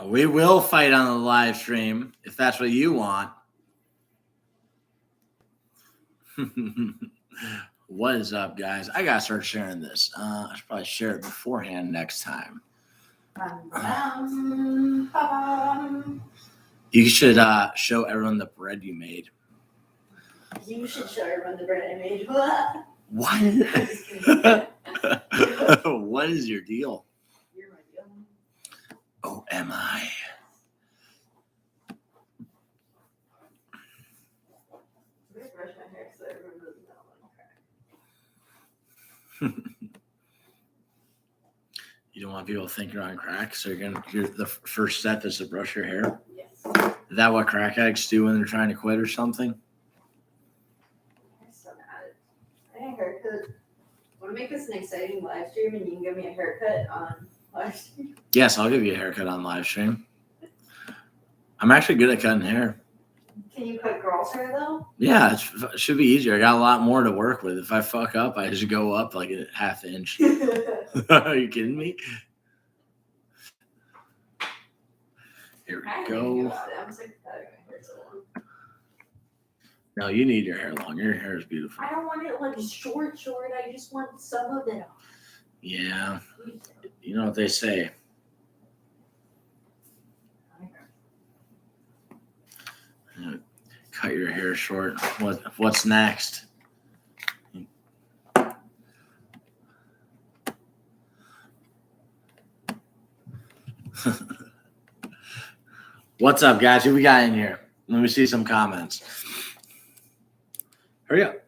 We will fight on the live stream if that's what you want. What is up, guys? I gotta start sharing this. I should probably share it beforehand next time. You should show everyone the bread you made. You should show everyone the bread I made. What? What is your deal? You're my deal. Oh, am I? I'm gonna brush my hair so everyone doesn't know I'm on crack. You don't want people to think you're on crack, so the first step is to brush your hair. Yes. Is that what crack addicts do when they're trying to quit or something? I'm so mad. I need a haircut. Want to make this an exciting live stream and you can give me a haircut on live stream? Yes, I'll give you a haircut on live stream. I'm actually good at cutting hair. Can you cut girls' hair though? Yeah, it should be easier. I got a lot more to work with. If I fuck up, I just go up like a half inch. Are you kidding me? Here we go. I'm sick of cutting my hair so long. No, you need your hair long. Your hair is beautiful. I don't want it like short. I just want some of it off. Yeah. You know what they say. Cut your hair short. What's next? What's up, guys? Who we got in here? Let me see some comments. Hurry up.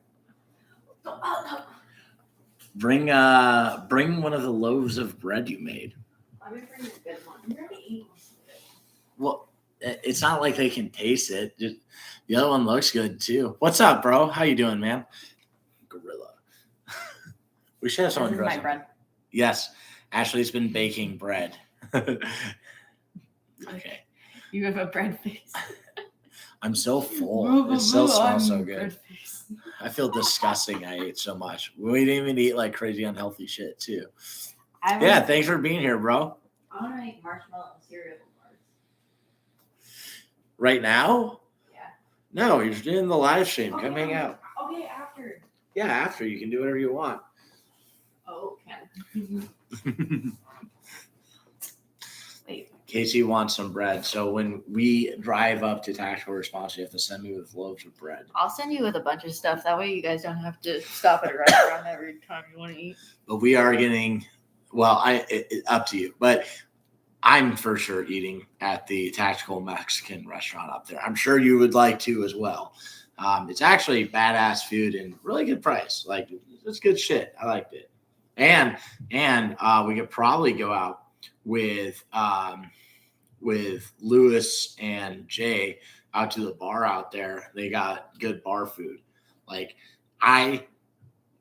Bring one of the loaves of bread you made. Let me bring a good one. I'm ready to eat one. Well, it's not like they can taste it. Just, the other one looks good too. What's up, bro? How you doing, man? Gorilla. We should have someone dressed. My bread. Yes, Ashley's been baking bread. Okay. You have a bread face. I'm so full. It still smells so good. I feel disgusting. I ate so much. We didn't even eat like crazy unhealthy shit too. Yeah, thanks for being here, bro. I want to make marshmallow cereal bars. Right now? Yeah. No, you're doing the live stream. Come hang out. Okay, after. Yeah, after. You can do whatever you want. Oh, okay. Wait. Casey wants some bread. So when we drive up to Tactical Response, you have to send me with loaves of bread. I'll send you with a bunch of stuff. That way you guys don't have to stop at a restaurant every time you want to eat. But we are getting, up to you. But I'm for sure eating at the Tactical Mexican restaurant up there. I'm sure you would like to as well. It's actually badass food and really good price. Like, it's good shit. I liked it. And we could probably go out with Lewis and Jay out to the bar out there. They got good bar food. Like, I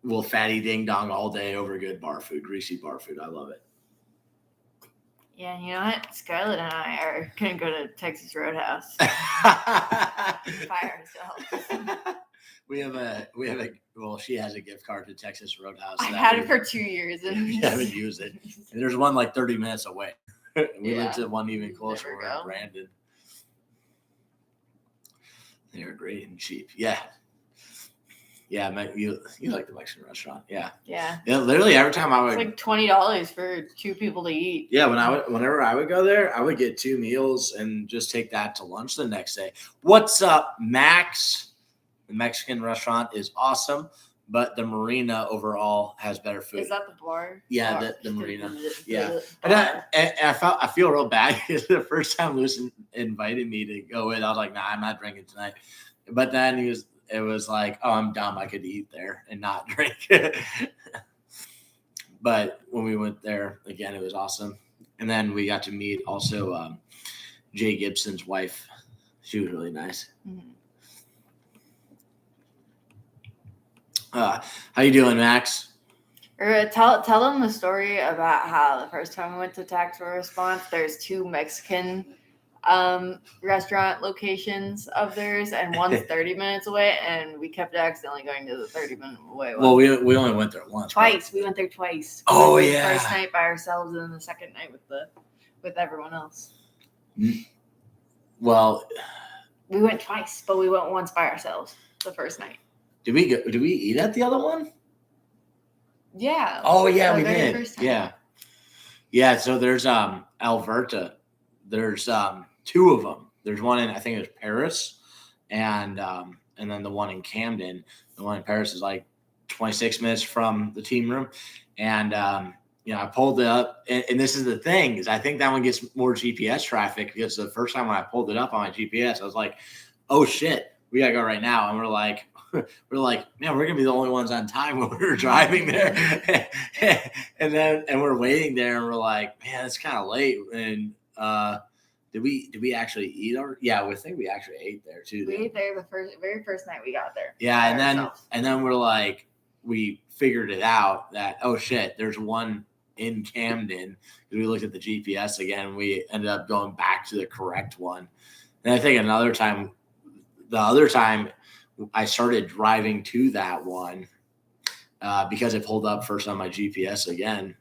will fatty ding dong all day over good bar food, greasy bar food. I love it. Yeah, you know what? Scarlett and I are gonna go to Texas Roadhouse. Fire ourselves. She has a gift card to Texas Roadhouse. I've had it for 2 years and we haven't used it. And there's one like 30 minutes away. We went to one even closer. We're in Brandon. They're great and cheap. Yeah. Yeah, you like the Mexican restaurant. Yeah. Yeah. Literally every time I would. It's like $20 for 2 people to eat. Yeah, whenever I would go there, I would get 2 meals and just take that to lunch the next day. What's up, Max? The Mexican restaurant is awesome, but the marina overall has better food. Is that the bar? Yeah, the marina. Yeah. And I feel real bad because the first time Lewis invited me to go in, I was like, nah, I'm not drinking tonight. But then it was like, oh, I'm dumb. I could eat there and not drink. But when we went there, again, it was awesome. And then we got to meet also Jay Gibson's wife. She was really nice. Mm-hmm. How you doing, Max? Tell them the story about how the first time we went to Tactical Response, there's 2 Mexican restaurant locations of theirs, and one's 30 minutes away, and we kept accidentally going to the 30-minute away one. Well, we only went there once. Twice. We went there twice. Oh, yeah. First night by ourselves, and then the second night with everyone else. Well, We went twice, but we went once by ourselves the first night. did we eat at the other one? Yeah. Oh yeah, the we very did. first time. Yeah. Yeah, so there's Alberta. There's two of them. There's one in I think it was Paris, and then the one in Camden. The one in Paris is like 26 minutes from the team room, and I pulled it up, and this is the thing is I think that one gets more GPS traffic because the first time when I pulled it up on my GPS, I was like, oh shit, we gotta go right now, and we're like, man, we're gonna be the only ones on time when we were driving there, and we're waiting there, and we're like, man, it's kind of late. And did we actually eat? Yeah, we think we actually ate there too. We ate there the very first night we got there. Yeah, and then we're like, we figured it out that oh shit, there's one in Camden. We looked at the GPS again, and we ended up going back to the correct one. And I think the other time. I started driving to that one because it pulled up first on my GPS again.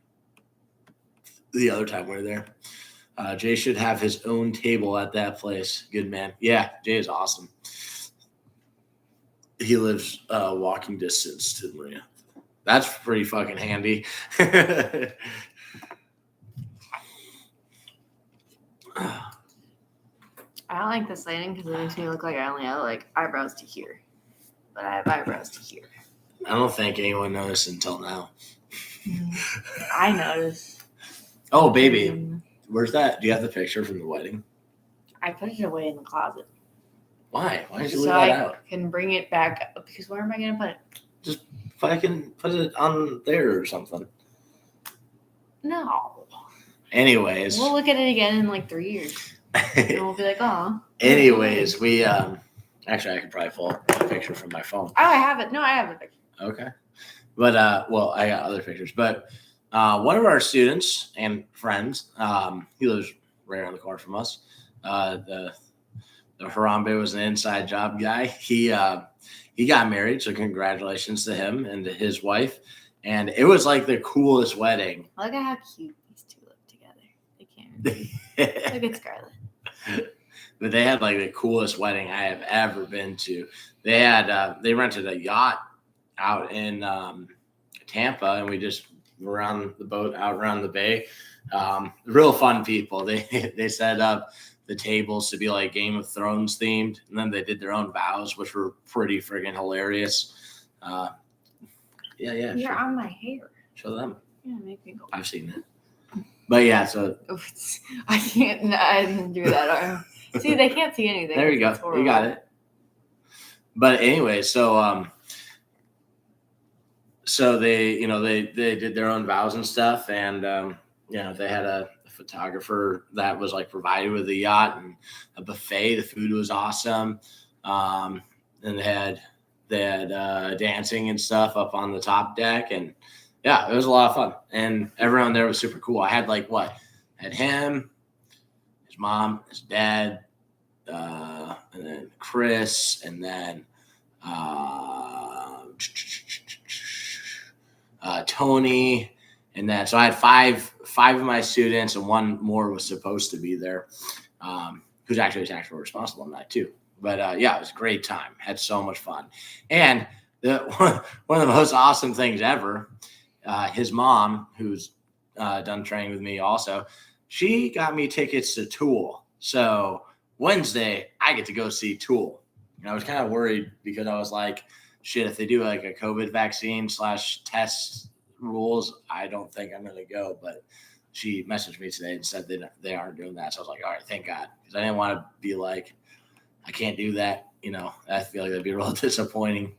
The other time we were there. Jay should have his own table at that place. Good man. Yeah, Jay is awesome. He lives walking distance to Maria. That's pretty fucking handy. I don't like this lighting because it makes me look like I only have like eyebrows to here. But I have eyebrows to here. I don't think anyone noticed until now. I noticed. Oh, baby. Where's that? Do you have the picture from the wedding? I put it away in the closet. Why? Why did you leave So that I out? can bring it back because where am I going to put it? Just fucking put it on there or something. No. Anyways. We'll look at it again in like 3 years. And we'll be like, oh. Anyways, we actually I could probably pull up a picture from my phone. Oh, I have it. No, I have the picture. Okay. But well, I got other pictures. But one of our students and friends, he lives right around the corner from us. The Harambe was an inside job guy. He got married, so congratulations to him and to his wife. And it was like the coolest wedding. Look at how cute these two look together. They can't. Look at Scarlett. But they had like the coolest wedding I have ever been to. They had they rented a yacht out in Tampa, and we just were on the boat out around the bay. Real fun people. They set up the tables to be like Game of Thrones themed, and then they did their own vows, which were pretty friggin' hilarious. Yeah. You're sure. on my hair. Show them. Yeah, make me go. I've seen it. But yeah, so I can't. No, I didn't do that. See, they can't see anything. There you go. You got it. But anyway, so they they did their own vows and stuff, and they had a photographer that was like provided with a yacht and a buffet. The food was awesome, and they had dancing and stuff up on the top deck, and yeah, it was a lot of fun, and everyone there was super cool. I had had him, his mom, his dad, and then Chris, and then Tony, and then so I had five of my students, and one more was supposed to be there, who's actually a tax responsible on that too. But yeah, it was a great time. Had so much fun, and one of the most awesome things ever. His mom, who's done training with me also, she got me tickets to Tool. So Wednesday, I get to go see Tool. And I was kind of worried because I was like, shit, if they do like a COVID vaccine / test rules, I don't think I'm going to go. But she messaged me today and said they aren't doing that. So I was like, all right, thank God. Because I didn't want to be like, I can't do that. I feel like that'd be real disappointing.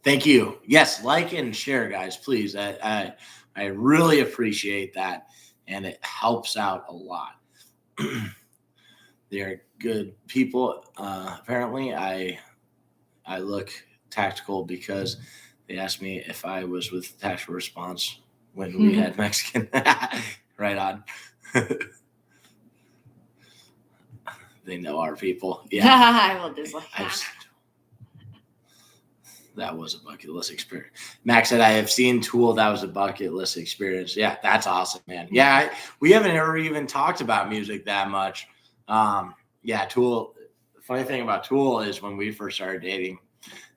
Thank you. Yes, like and share, guys, please. I really appreciate that, and it helps out a lot. They're good people. Apparently, I look tactical because they asked me if I was with Tactical Response when we had Mexican. Right on. They know our people. Yeah. I will dislike that. That was a bucket list experience. Max said, I have seen Tool. That was a bucket list experience. Yeah, that's awesome, man. Yeah, we haven't ever even talked about music that much. Yeah, Tool. The funny thing about Tool is when we first started dating,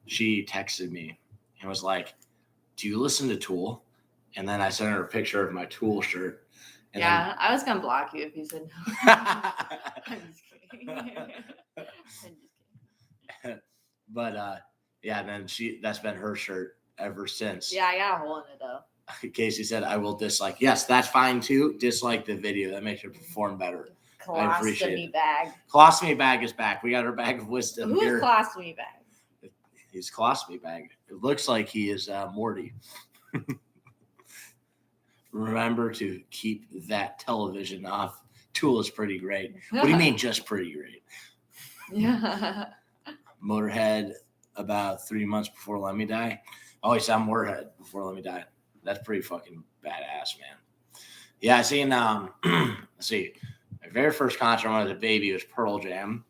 she texted me and was like, do you listen to Tool? And then I sent her a picture of my Tool shirt. And yeah, I was going to block you if you said no. I'm just kidding. I'm just kidding. But yeah, then that's been her shirt ever since. Yeah, I got a hole in it though. Casey said, I will dislike. Yes, that's fine too. Dislike the video. That makes her perform better. I appreciate Colostomy it. bag. Colostomy bag is back. We got our bag of wisdom. Who is colostomy bag? He's colostomy bag. It looks like he is Morty. Remember to keep that television off. Tool is pretty great. What do you mean just pretty great? Yeah. Motorhead about 3 months before Let Me Die. Oh, he saw Motorhead before Let Me Die. That's pretty fucking badass, man. Yeah, I seen let's see. My very first concert when I was a baby was Pearl Jam.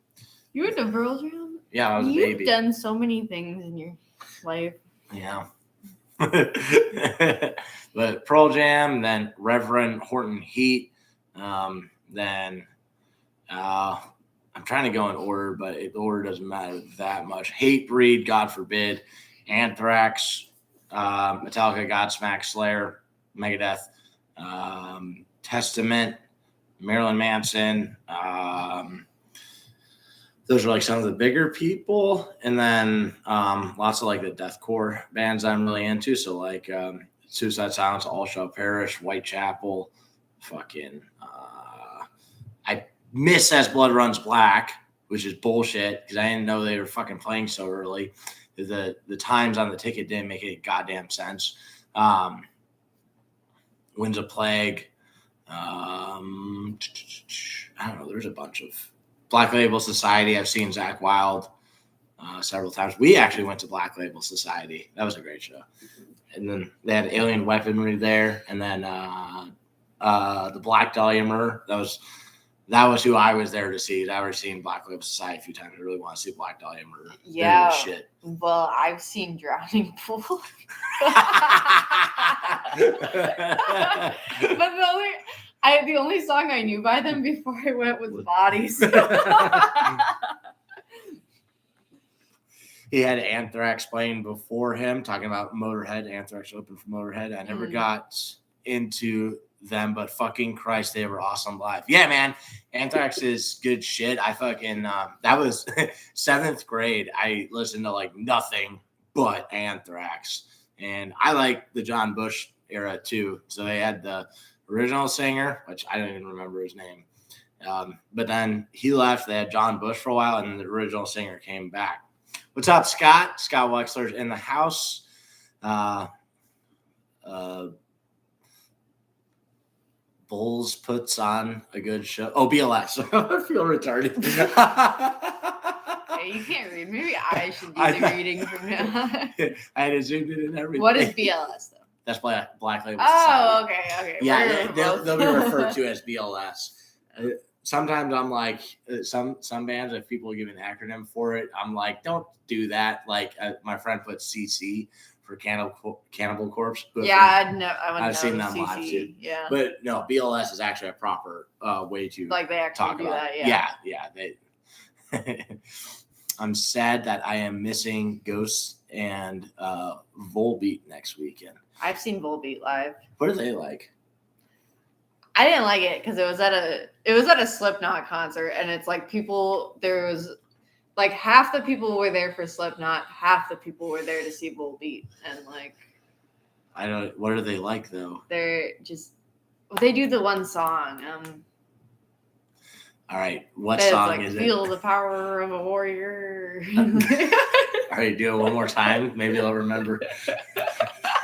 You went to Pearl Jam? Yeah, I was a baby. You've done so many things in your life. Yeah. But Pearl Jam, then Reverend Horton Heat, then I'm trying to go in order, but the order doesn't matter that much. Hatebreed, God forbid, Anthrax, Metallica, Godsmack, Slayer, Megadeth, Testament, Marilyn Manson. Those are like some of the bigger people, and then lots of like the deathcore bands I'm really into. So like Suicide Silence, All Shall Perish, Whitechapel, fucking. I miss As Blood Runs Black, which is bullshit because I didn't know they were fucking playing so early. The times on the ticket didn't make any goddamn sense. Winds of Plague. I don't know. There's a bunch of Black Label Society. I've seen Zakk Wylde several times. We actually went to Black Label Society. That was a great show. And then they had Alien Weaponry there, and then the Black Dahlia Murder. That was who I was there to see. I've already seen Black Label Society a few times. I really want to see Black Dahlia Murder. Yeah. Shit. Well, I've seen Drowning Pool. But the only song I knew by them before I went was Bodies. He had Anthrax playing before him, talking about Motorhead. Anthrax opened for Motorhead. I never got into them, but fucking Christ, they were awesome live. Yeah, man. Anthrax is good shit. I fucking that was 7th grade. I listened to like nothing but Anthrax. And I like the John Bush era too. So they had the original singer, which I don't even remember his name. But then he left. They had John Bush for a while, and then the original singer came back. What's up, Scott? Scott Wexler's in the house. Bulls puts on a good show. Oh, BLS. I feel retarded. Hey, you can't read. Maybe I should do the reading from now. I had to zoom in and everything. What is BLS, though? That's Black Label Society. Oh, okay. Yeah, they'll be referred to as BLS. Sometimes I'm like, some bands, if people give an acronym for it, I'm like, don't do that. Like my friend put CC for Cannibal Corpse. Yeah, I've seen them CC. live too. Yeah, but no, BLS is actually a proper way to like they actually talk do about. that. Yeah. They. I'm sad that I am missing Ghosts and Volbeat next weekend. I've seen Volbeat live. What are they like? I didn't like it because it was at a Slipknot concert, and it's like there was like half the people were there for Slipknot, half the people were there to see Volbeat, and like I don't. What are they like though? They're just they do the one song. All right, what song like, is Feel it? the power of a warrior. All right, do it one more time. Maybe I'll remember.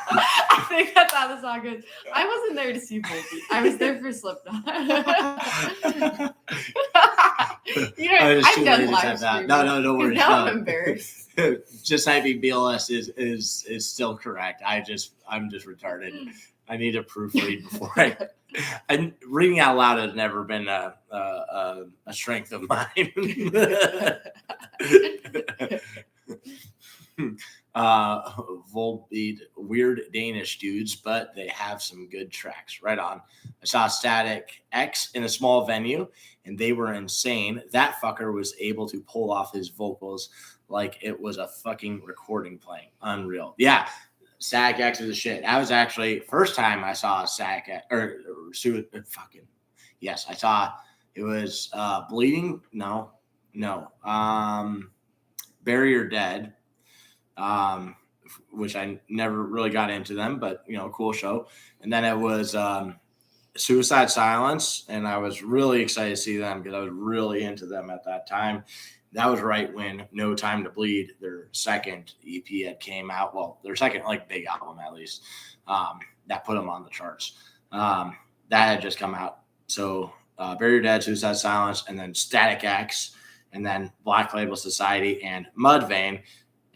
I think that's how the song goes. I wasn't there to see Volbeat. I was there for Slipknot. I've done live streaming. No, don't worry. Now I'm embarrassed. Just typing BLS is still correct. I'm just retarded. I need to proofread before and reading out loud has never been a strength of mine. Volbeat, weird Danish dudes, but they have some good tracks. Right on. I saw Static X in a small venue, and they were insane. That fucker was able to pull off his vocals like it was a fucking recording playing. Unreal. Yeah, Static X is the shit. That was actually first time I saw Static X, fucking yes, I saw. It was Bleeding. No. Bury Your Dead. Which I never really got into them, but cool show. And then it was Suicide Silence, and I was really excited to see them because I was really into them at that time. That was right when No Time to Bleed, their second EP, had came out. Well, their second big album at least. That put them on the charts. That had just come out. So Bury Your Dead, Suicide Silence, and then Static X, and then Black Label Society and Mudvayne.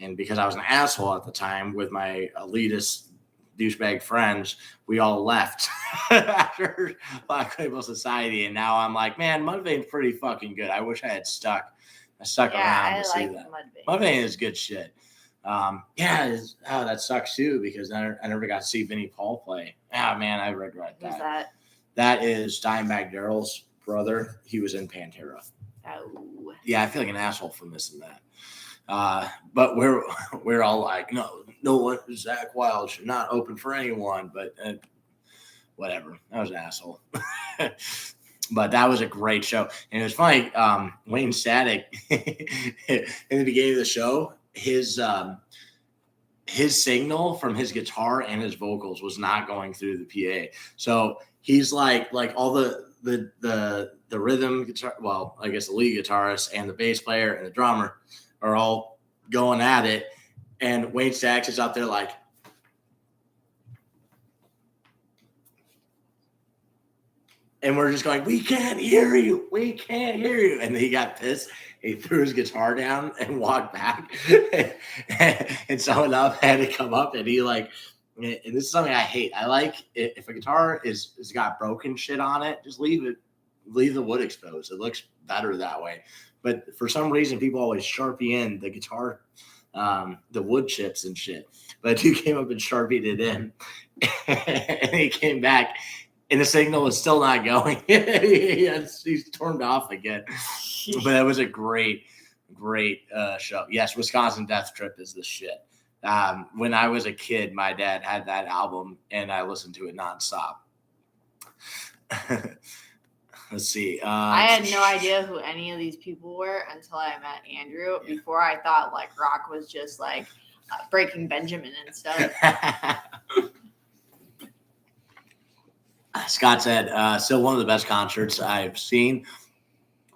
And because I was an asshole at the time with my elitist douchebag friends, we all left after Black Label Society. And now I'm like, man, Mudvayne's pretty fucking good. I wish I had stuck around to see that. Mudvayne is good shit. That sucks too because I never got to see Vinnie Paul play. Ah, man, I regret that. Who's that? That is Dimebag Darrell's brother. He was in Pantera. Oh. Yeah, I feel like an asshole for missing that. But we're all like, no one, Zach Wilde should not open for anyone, but whatever. I was an asshole. But that was a great show. And it was funny, Wayne Static in the beginning of the show, his signal from his guitar and his vocals was not going through the PA. So he's like all the rhythm guitar, well, I guess the lead guitarist and the bass player and the drummer are all going at it, and Wayne Stax is up there like, and we're just going, we can't hear you, and he got pissed. He threw his guitar down and walked back, and someone else had to come up, and he and this is something I hate. I like if a guitar is got broken shit on it, just leave the wood exposed. It looks better that way. But for some reason, people always Sharpie in the guitar, the wood chips and shit. But he came up and Sharpied it in. And he came back, and the signal was still not going. He's turned off again. But it was a great show. Yes, Wisconsin Death Trip is the shit. When I was a kid, my dad had that album, and I listened to it nonstop. Let's see. I had no idea who any of these people were until I met Andrew. Yeah. Before I thought rock was just Breaking Benjamin and stuff. Scott said, still one of the best concerts I've seen.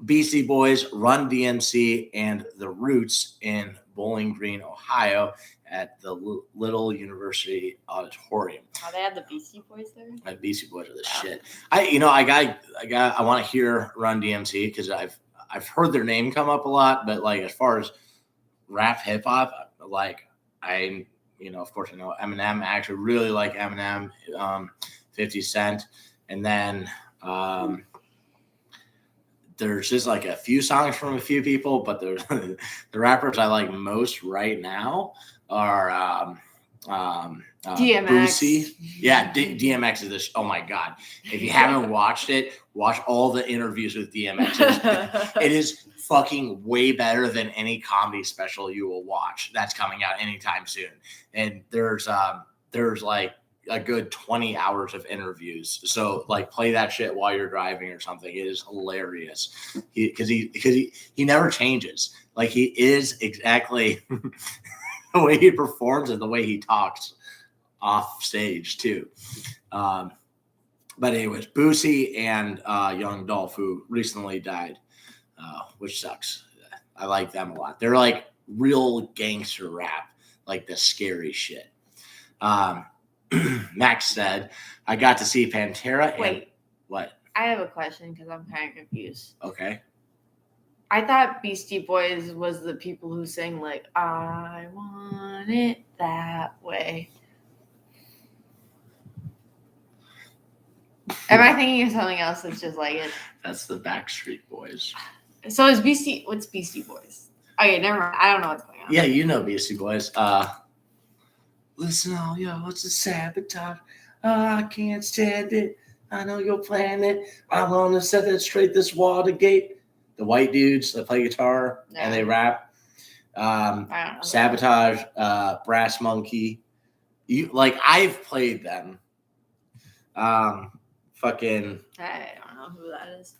Beastie Boys, Run DMC, and The Roots in Bowling Green, Ohio, at the Little University Auditorium. Oh, they had the Beastie Boys there? My Beastie Boys are the shit. I want to hear Run DMC because I've heard their name come up a lot, but as far as rap hip hop, of course I know Eminem. I actually really like Eminem, 50 Cent, and then there's just a few songs from a few people, but the rappers I like most right now are DMX. Boosie. Yeah, DMX is this. Oh my god! If you haven't watched it, watch all the interviews with DMX. It is fucking way better than any comedy special you will watch that's coming out anytime soon. And there's a good 20 hours of interviews. So play that shit while you're driving or something. It is hilarious because he never changes. He is exactly the way he performs and the way he talks off stage too. But anyways, Boosie and Young Dolph, who recently died, which sucks. I like them a lot. They're real gangster rap, the scary shit. Max said, I got to see Pantera. Wait. What? I have a question because I'm kind of confused. Okay. I thought Beastie Boys was the people who sang I want it that way. Am I thinking of something else that's just like it? That's the Backstreet Boys. So what's Beastie Boys? Okay, never mind. I don't know what's going on. Yeah, you know Beastie Boys. Listen, oh, yo, what's the sabotage? I can't stand it. I know you're planning it. I'm going to set it straight this Watergate. The white dudes that play guitar and they rap. Sabotage, Brass Monkey. I've played them. Fucking. I don't know who that is.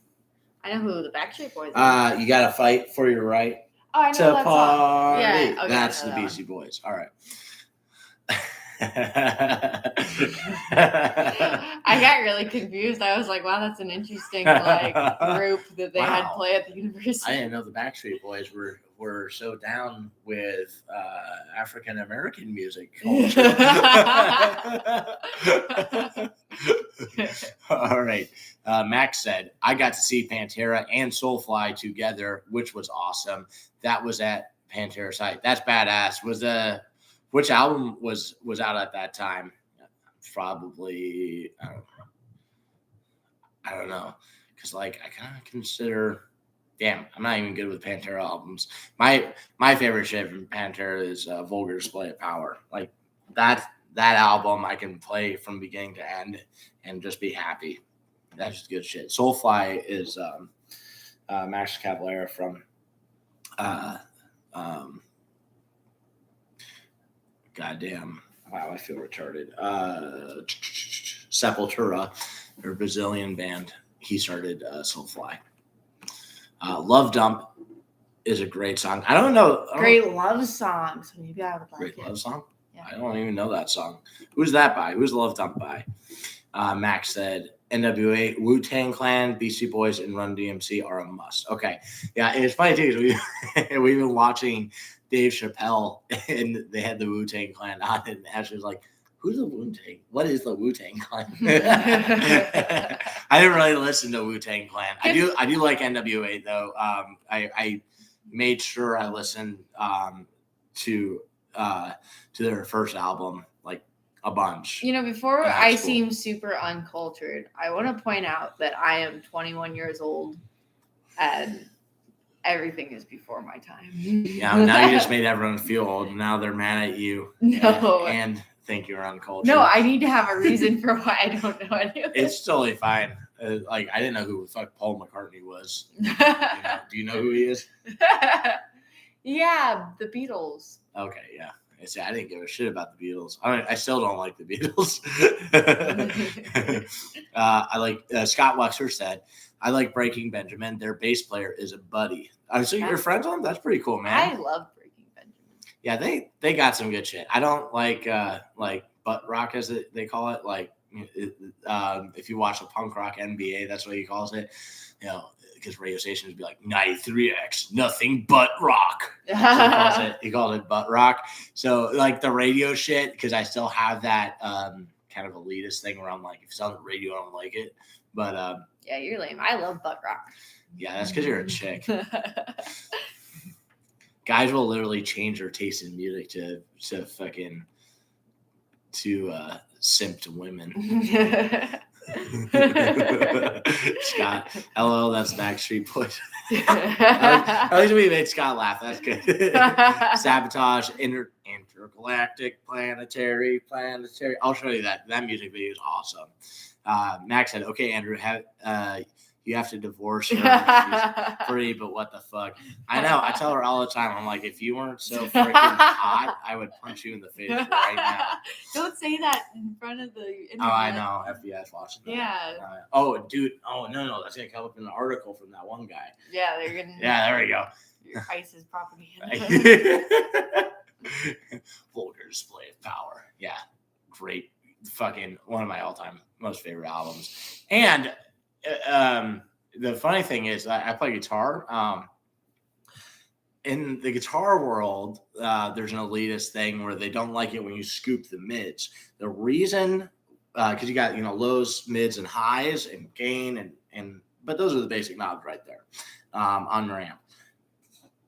I know who the Backstreet Boys are. You gotta fight for your right I know that party. Song. Yeah, okay, that's the Beastie Boys. All right. I got really confused. I was like, wow, that's an interesting group that they had play at the university. I didn't know the Backstreet Boys were so down with African American music culture. All right. Max said, I got to see Pantera and Soulfly together, which was awesome. That was at Pantera site. That's badass. Which album was out at that time? Probably, I don't know. Because, I kind of consider, I'm not even good with Pantera albums. My favorite shit from Pantera is Vulgar Display of Power. That album I can play from beginning to end and just be happy. That's just good shit. Soulfly is Max Cavalera from goddamn, wow, I feel retarded. Sepultura, their Brazilian band. He started Soulfly. Love Dump is a great song. I don't know. Great love song. So maybe I would like it. Great love song? Yeah. I don't even know that song. Who's that by? Who's Love Dump by? Max said, NWA, Wu-Tang Clan, Beastie Boys, and Run DMC are a must. Okay. Yeah, and it's funny too. We've been watching Dave Chappelle, and they had the Wu-Tang Clan on it, and Ashley was like, who's the Wu-Tang? What is the Wu-Tang Clan? I didn't really listen to Wu-Tang Clan. I do like NWA, though. I made sure I listened to their first album, a bunch. Before I seem super uncultured, I want to point out that I am 21 years old, and everything is before my time. Yeah, now you just made everyone feel old. Now they're mad at you. No. And think you're uncultured. No, I need to have a reason for why I don't know any of this. It's totally fine. I didn't know who the fuck Paul McCartney was. Do you know who he is? Yeah, the Beatles. Okay, yeah. I didn't give a shit about the Beatles. I still don't like the Beatles. I like Scott Wexler said, I like Breaking Benjamin. Their bass player is a buddy. So you're friends with him? That's pretty cool, man. I love Breaking Benjamin. Yeah, they got some good shit. I don't like butt rock as they call it. If you watch the punk rock NBA, that's what he calls it. Because radio stations would be like 93X, nothing but rock. So he calls it butt rock. So the radio shit, because I still have that kind of elitist thing where I'm like, if it's on the radio, I don't like it. But yeah, you're lame. I love butt rock. Yeah, that's because you're a chick. Guys will literally change their taste in music to simp to women. Scott, LOL, that's Backstreet Boys. At least we made Scott laugh. That's good. Sabotage, intergalactic, planetary. I'll show you that. That music video is awesome. Max said, "Okay, Andrew, you have to divorce her. She's free, but what the fuck?" I know. I tell her all the time. I'm like, if you weren't so freaking hot, I would punch you in the face right now. Don't say that in front of the internet. Oh, I know. FBI's watching that. Yeah. Dude. Oh, no. That's going to come up in an article from that one guy. Yeah, they're going to. Yeah, there we go. Your ISIS propaganda. Vulgar Display of Power. Yeah. Great. Fucking one of my all-time most favorite albums. And the funny thing is, I play guitar. In the guitar world, there's an elitist thing where they don't like it when you scoop the mids. The reason, because you got lows, mids, and highs, and gain, but those are the basic knobs right there on your amp.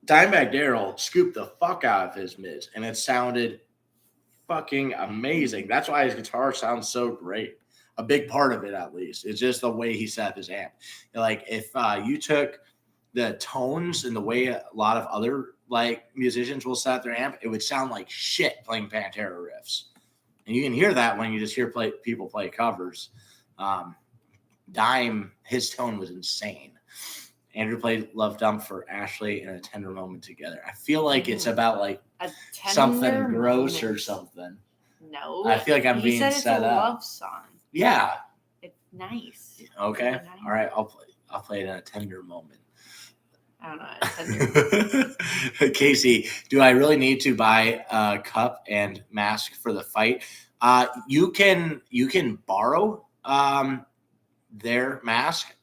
Dimebag Darrell scooped the fuck out of his mids, and it sounded fucking amazing. That's why his guitar sounds so great. A big part of it, at least, is just the way he set up his amp. If you took the tones and the way a lot of other musicians will set up their amp, it would sound like shit playing Pantera riffs. And you can hear that when you just hear people play covers. Dime, his tone was insane. Andrew played Love Dump for Ashley in A Tender Moment Together. I feel like it's about like something gross or something. No. I feel like I'm being set up. It's a love song. Yeah. It's nice. Okay. Nice. All right. I'll play it in A Tender Moment. I don't know. Casey, do I really need to buy a cup and mask for the fight? You can borrow their mask.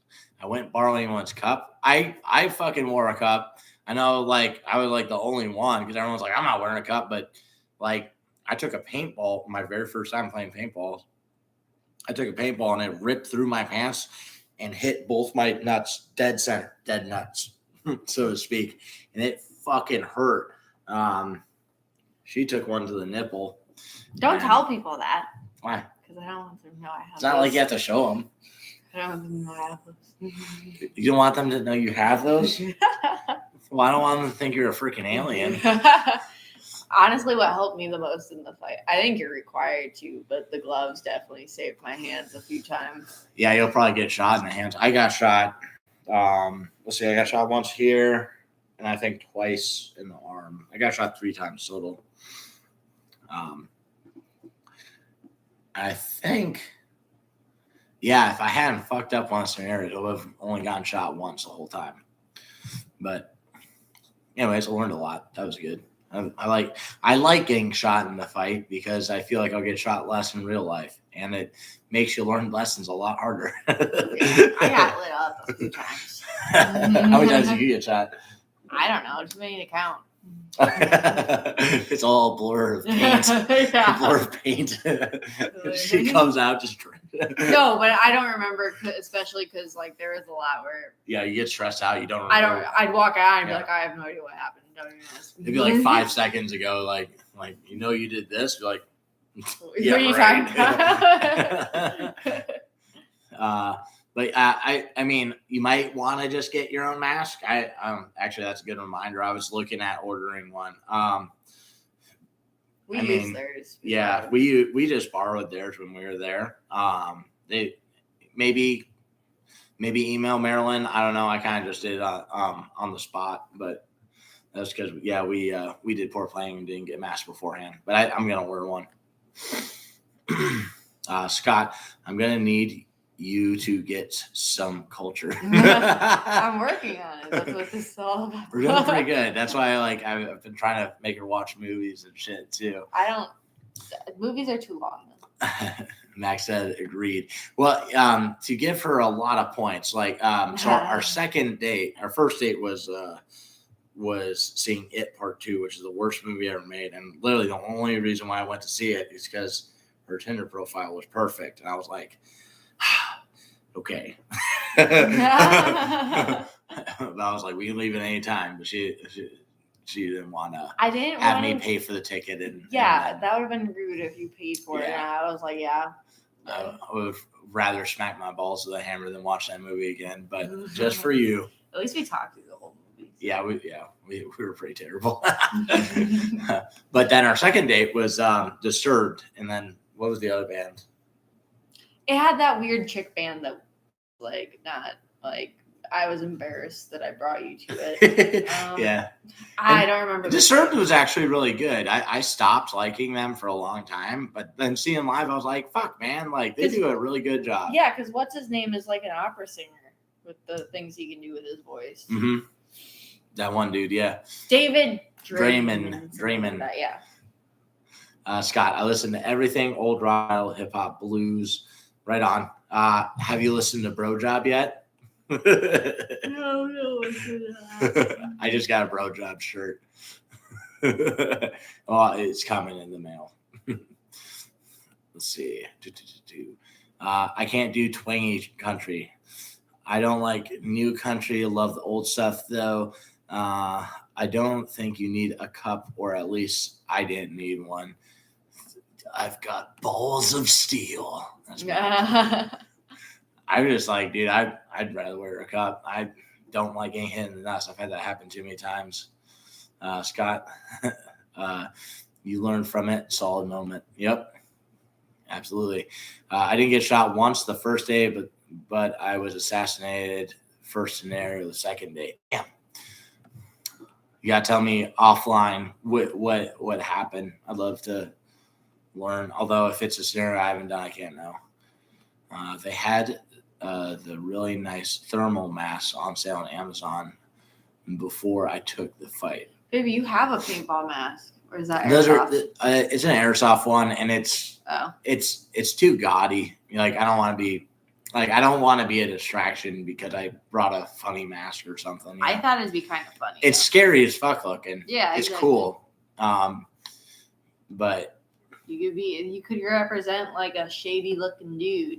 I went borrow anyone's cup. I fucking wore a cup. I know, like, I was like the only one because everyone's like, I'm not wearing a cup, but like I took a paintball my very first time playing paintball. I took a paintball and it ripped through my pants and hit both my nuts, dead center, dead nuts, so to speak, and it fucking hurt. She took one to the nipple. Don't tell people that. Why? Because I don't want them to know I have. It's not like you have to show them. I don't want them to know I have those. You don't want them to know you have those? Well, I don't want them to think you're a freaking alien. Honestly, what helped me the most in the fight, I think you're required to, but the gloves definitely saved my hands a few times. Yeah, you'll probably get shot in the hands. I got shot. Let's see, I got shot once here, and I think twice in the arm. I got shot 3 times total. I think, yeah, if I hadn't fucked up on scenarios, I would have only gotten shot once the whole time. But anyways, I learned a lot. That was good. I like getting shot in the fight because I feel like I'll get shot less in real life, and it makes you learn lessons a lot harder. I got lit up a few times. How many times did you get shot? I don't know. Too many to count. It's all a blur of paint. Yeah. A blur of paint. She comes out just. No, but I don't remember, especially because like there was a lot where. Yeah, you get stressed out. You don't remember. I'd walk out and be like, I have no idea what happened. Don't even ask. It'd be like 5 seconds ago, like you did this. You're like, yeah, what are you talking about? But I mean, you might want to just get your own mask. Actually, that's a good reminder. I was looking at ordering one. We used theirs. Yeah, we just borrowed theirs when we were there. They maybe email Marilyn. I don't know. I kind of just did it on the spot, but that's because we did poor planning and didn't get masks beforehand. But I'm gonna order one. Scott, I'm gonna need you to get some culture. I'm working on it. That's what this is all about. We're doing pretty good. That's why I've been trying to make her watch movies and shit too. Movies are too long. Max said agreed. Well, to give her a lot of points, so our second date, our first date was seeing It Part 2, which is the worst movie ever made. And literally the only reason why I went to see it is because her Tinder profile was perfect. And I was like, okay. But I was like, we can leave at any time. But she didn't want to have me pay for the ticket. That would have been rude if you paid for it. And I was like, yeah. I would rather smack my balls with a hammer than watch that movie again. But just for you. At least we talked through the whole movie. Yeah, we were pretty terrible. But then our second date was Disturbed. And then what was the other band? It had that weird chick band that I was embarrassed that I brought you to it. Yeah. I don't remember. Disturbed was actually really good. I stopped liking them for a long time, but then seeing them live, I was like, fuck, man. Like, they do a really good job. Yeah, because what's his name is like an opera singer with the things he can do with his voice. Mm-hmm. That one dude, yeah. David Draymond. Yeah. Scott, I listen to everything, old rock, hip hop, blues. Right on. Have you listened to Bro Job yet? No. I just got a Bro Job shirt. Oh, it's coming in the mail. Let's see. I can't do twangy country. I don't like new country. I love the old stuff, though. I don't think you need a cup, or at least I didn't need one. I've got balls of steel. That's I'm just like, dude, I'd rather wear a cup. I don't like getting hit in the nuts. I've had that happen too many times. Scott, you learned from it. Solid moment. Yep. Absolutely. I didn't get shot once the first day, but I was assassinated first scenario the second day. Damn. You gotta tell me offline what happened. I'd love to learn. Although if it's a scenario I haven't done, I can't know. They had the really nice thermal masks on sale on Amazon before I took the fight. Baby, you have a paintball mask, or is that Those airsoft? It's an airsoft one, and it's too gaudy. Like I don't want to be a distraction because I brought a funny mask or something. I thought it'd be kind of funny. It's scary as fuck looking. Yeah, it's exactly. cool. But you could represent like a shady looking dude,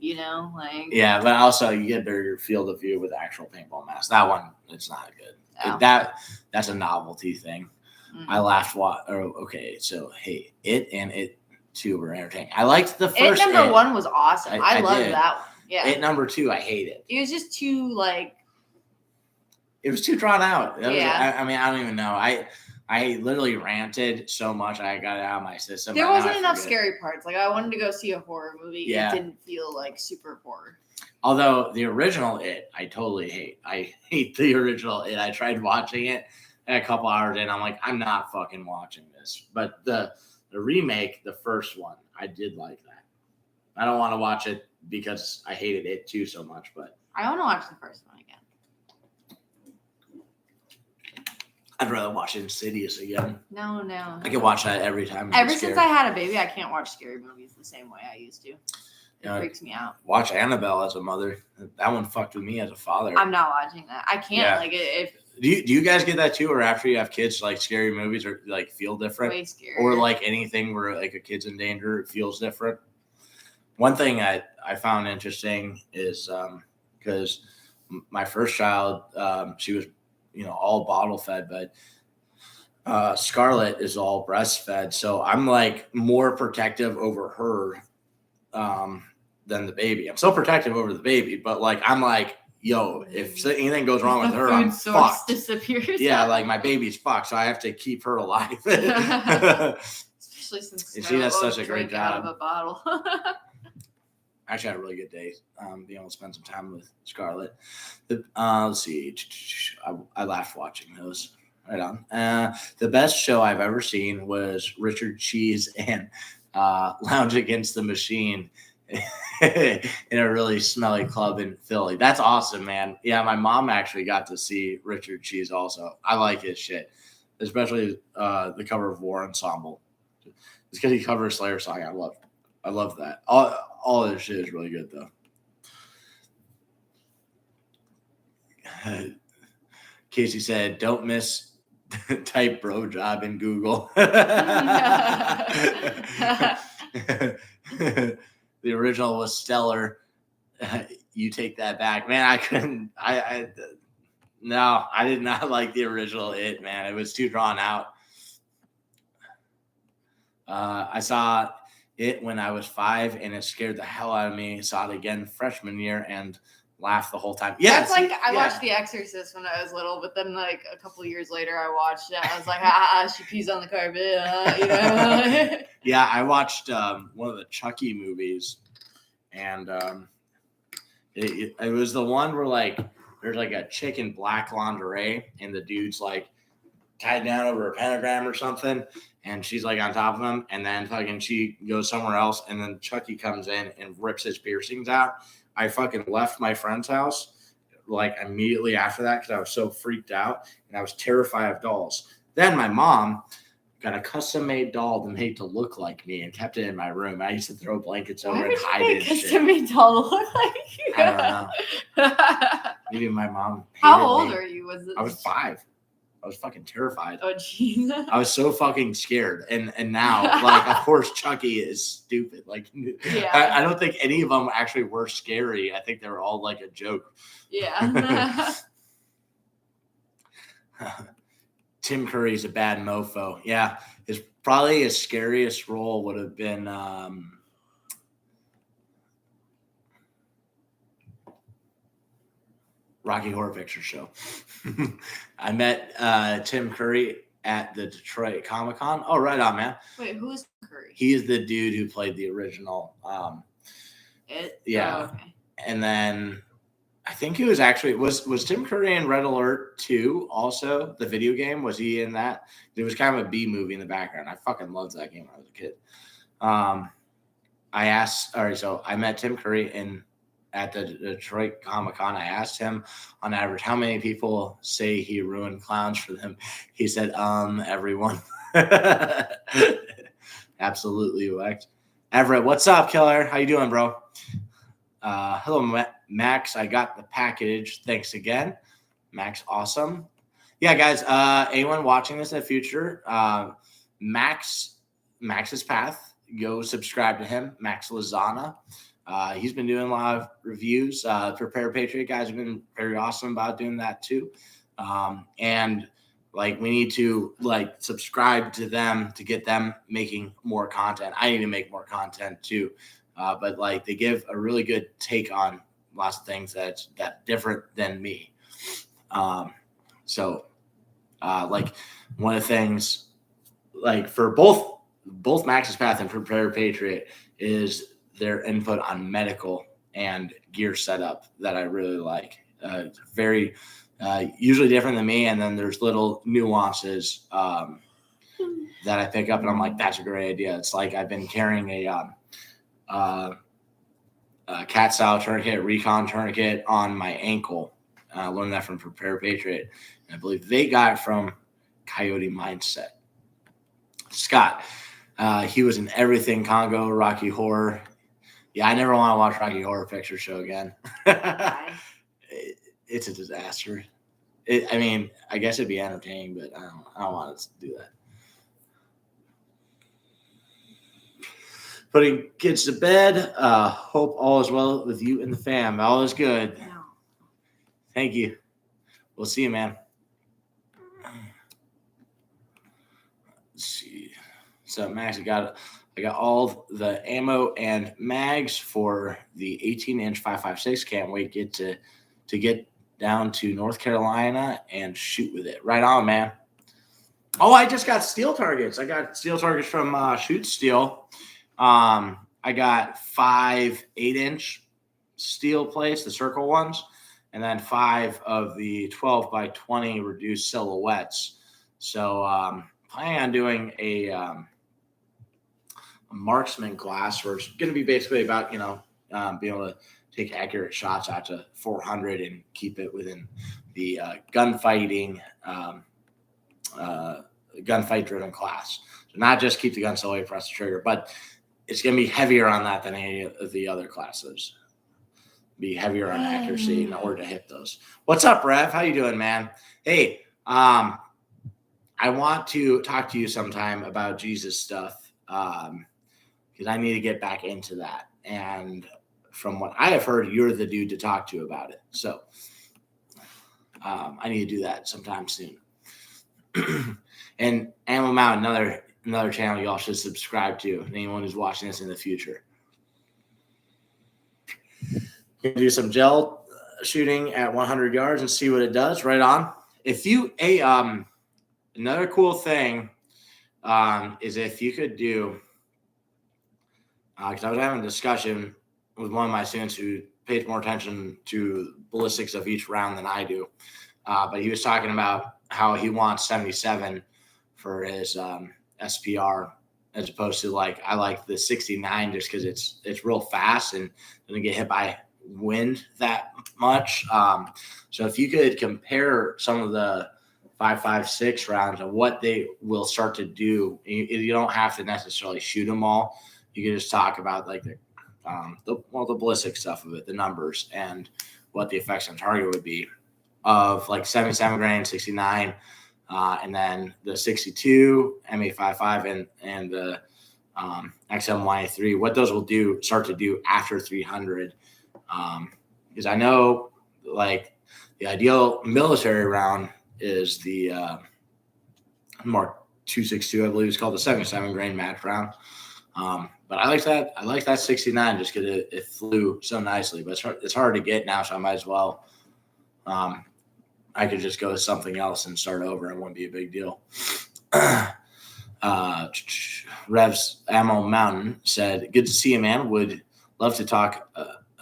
like. Yeah, but also you get bigger field of view with actual paintball masks. That one, it's not good. Oh. That's a novelty thing. Mm-hmm. I laughed. So hey, It and It 2 were entertaining. I liked the first. It number 1 was awesome. I loved that one. Yeah. It number 2, I hated. It was just too like. It was too drawn out. Yeah. I don't even know. I literally ranted so much I got it out of my system. There wasn't enough scary parts. Like I wanted to go see a horror movie. Yeah. It didn't feel like super horror. Although the original It, I totally hate. I hate the original It. I tried watching it and a couple hours in. I'm like, I'm not fucking watching this. But the remake, the first one, I did like that. I don't want to watch it because I hated It 2 so much. But I want to watch the first one again. I'd rather watch Insidious again. No. I can watch that every time. Ever since I had a baby, I can't watch scary movies the same way I used to. It freaks me out. Watch Annabelle as a mother. That one fucked with me as a father. I'm not watching that. I can't. Yeah. Like if. Do you guys get that too, or after you have kids, like scary movies or like feel different? Way scary. Or like anything where like a kid's in danger, it feels different. One thing I found interesting is because my first child, she was all bottle fed, but Scarlett is all breastfed. So I'm like more protective over her than the baby. I'm still protective over the baby, but like I'm like, yo, if anything goes wrong with her, I'm fucked. Disappears. Yeah, like my baby's fucked, so I have to keep her alive. Especially since she does such a great job. Out of a bottle. Actually, I had a really good day being able to spend some time with Scarlett. Let's see. I laughed watching those. Right on. The best show I've ever seen was Richard Cheese and Lounge Against the Machine in a really smelly club in Philly. That's awesome, man. Yeah, my mom actually got to see Richard Cheese also. I like his shit, especially the cover of War Ensemble. It's because he covers Slayer song. I love that. All of this shit is really good, though. Casey said, don't miss type bro job in Google. The original was stellar. You take that back. Man, I couldn't. No, I did not like the original It, man. It was too drawn out. I saw It when I was 5, and it scared the hell out of me. Saw it again freshman year and laughed the whole time. Yeah, that's like I watched The Exorcist when I was little, but then like a couple years later, I watched it. I was like, she pees on the carpet. Yeah, I watched one of the Chucky movies, and it was the one where like there's like a chick in black lingerie, and the dude's like tied down over a pentagram or something, and she's like on top of him, and then fucking she goes somewhere else, and then Chucky comes in and rips his piercings out. I fucking left my friend's house like immediately after that because I was so freaked out and I was terrified of dolls. Then my mom got a custom-made doll to make to look like me and kept it in my room. I used to throw blankets over and hide it. Custom-made doll to look like you? I don't know. Maybe my mom. How old are you? I was 5. I was fucking terrified. Oh, jeez. I was so fucking scared. And now, like, of course, Chucky is stupid. Like, yeah. I don't think any of them actually were scary. I think they were all like a joke. Yeah. Tim Curry's a bad mofo. Yeah. Probably his scariest role would have been Rocky Horror Picture Show. I met Tim Curry at the Detroit Comic-Con. Oh, right on, man. Wait, who's Curry? He's the dude who played the original. Yeah. Oh, okay. And then I think he was actually was Tim Curry in Red Alert 2 also, the video game? Was he in that? There was kind of a B movie in the background. I fucking loved that game when I was a kid. So I met Tim Curry at the Detroit Comic-Con. I asked him on average how many people say he ruined clowns for them. He said, everyone. Absolutely wrecked. Everett, what's up, killer? How you doing, bro? Hello, Max. I got the package. Thanks again. Max, awesome. Yeah, guys, anyone watching this in the future, Max's Path, go subscribe to him, Max Lozana. He's been doing a lot of reviews. Prepare Patriot guys have been very awesome about doing that too. And like we need to like subscribe to them to get them making more content. I need to make more content too. But like they give a really good take on lots of things that's different than me. Like one of the things like for both Max's Path and Prepare Patriot is their input on medical and gear setup that I really like. Very usually different than me, and then there's little nuances that I pick up, and I'm like, that's a great idea. It's like I've been carrying a cat style tourniquet, recon tourniquet on my ankle. I learned that from Prepare Patriot, and I believe they got it from Coyote Mindset. Scott, he was in everything Congo, Rocky Horror. Yeah, I never want to watch Rocky Horror Picture Show again. It's a disaster. I guess it'd be entertaining, but I don't want to do that. Putting kids to bed. Hope all is well with you and the fam. All is good. No. Thank you. We'll see you, man. Let's see. So, Max, I got all the ammo and mags for the 18-inch 5.56. Can't wait to get down to North Carolina and shoot with it. Right on, man. Oh, I just got steel targets. I got steel targets from Shoot Steel. I got 5 8-inch steel plates, the circle ones, and then 5 of the 12 by 20 reduced silhouettes. So planning on doing a marksman class where it's going to be basically about, being able to take accurate shots out to 400 and keep it within the gunfight driven class. So not just keep the gun still away, press the trigger, but it's going to be heavier on that than any of the other classes. Be heavier on accuracy in order to hit those. What's up, Rev? How you doing, man? Hey, I want to talk to you sometime about Jesus stuff because I need to get back into that. And from what I have heard, you're the dude to talk to about it. So I need to do that sometime soon. And Ammo Mountain, another channel y'all should subscribe to. Anyone who's watching this in the future. You can do some gel shooting at 100 yards and see what it does. Right on. If you another cool thing is if you could do because I was having a discussion with one of my students who pays more attention to ballistics of each round than I do, but he was talking about how he wants 77 for his SPR as opposed to I like the 69 just because it's real fast and doesn't get hit by wind that much. So if you could compare some of the 5.56 rounds and what they will start to do, you don't have to necessarily shoot them all. You can just talk about the ballistic stuff of it, the numbers, and what the effects on target would be of 77 grain, 69, and then the 62, M855, and the XM183, what those will start to do after 300. Because I know the ideal military round is the Mark 262, I believe it's called the 77 grain match round. But I like that. I like that 69 just because it flew so nicely. But it's hard to get now, so I might as well. I could just go to something else and start over. It wouldn't be a big deal. Revs Ammo Mountain said, "Good to see you, man. Would love to talk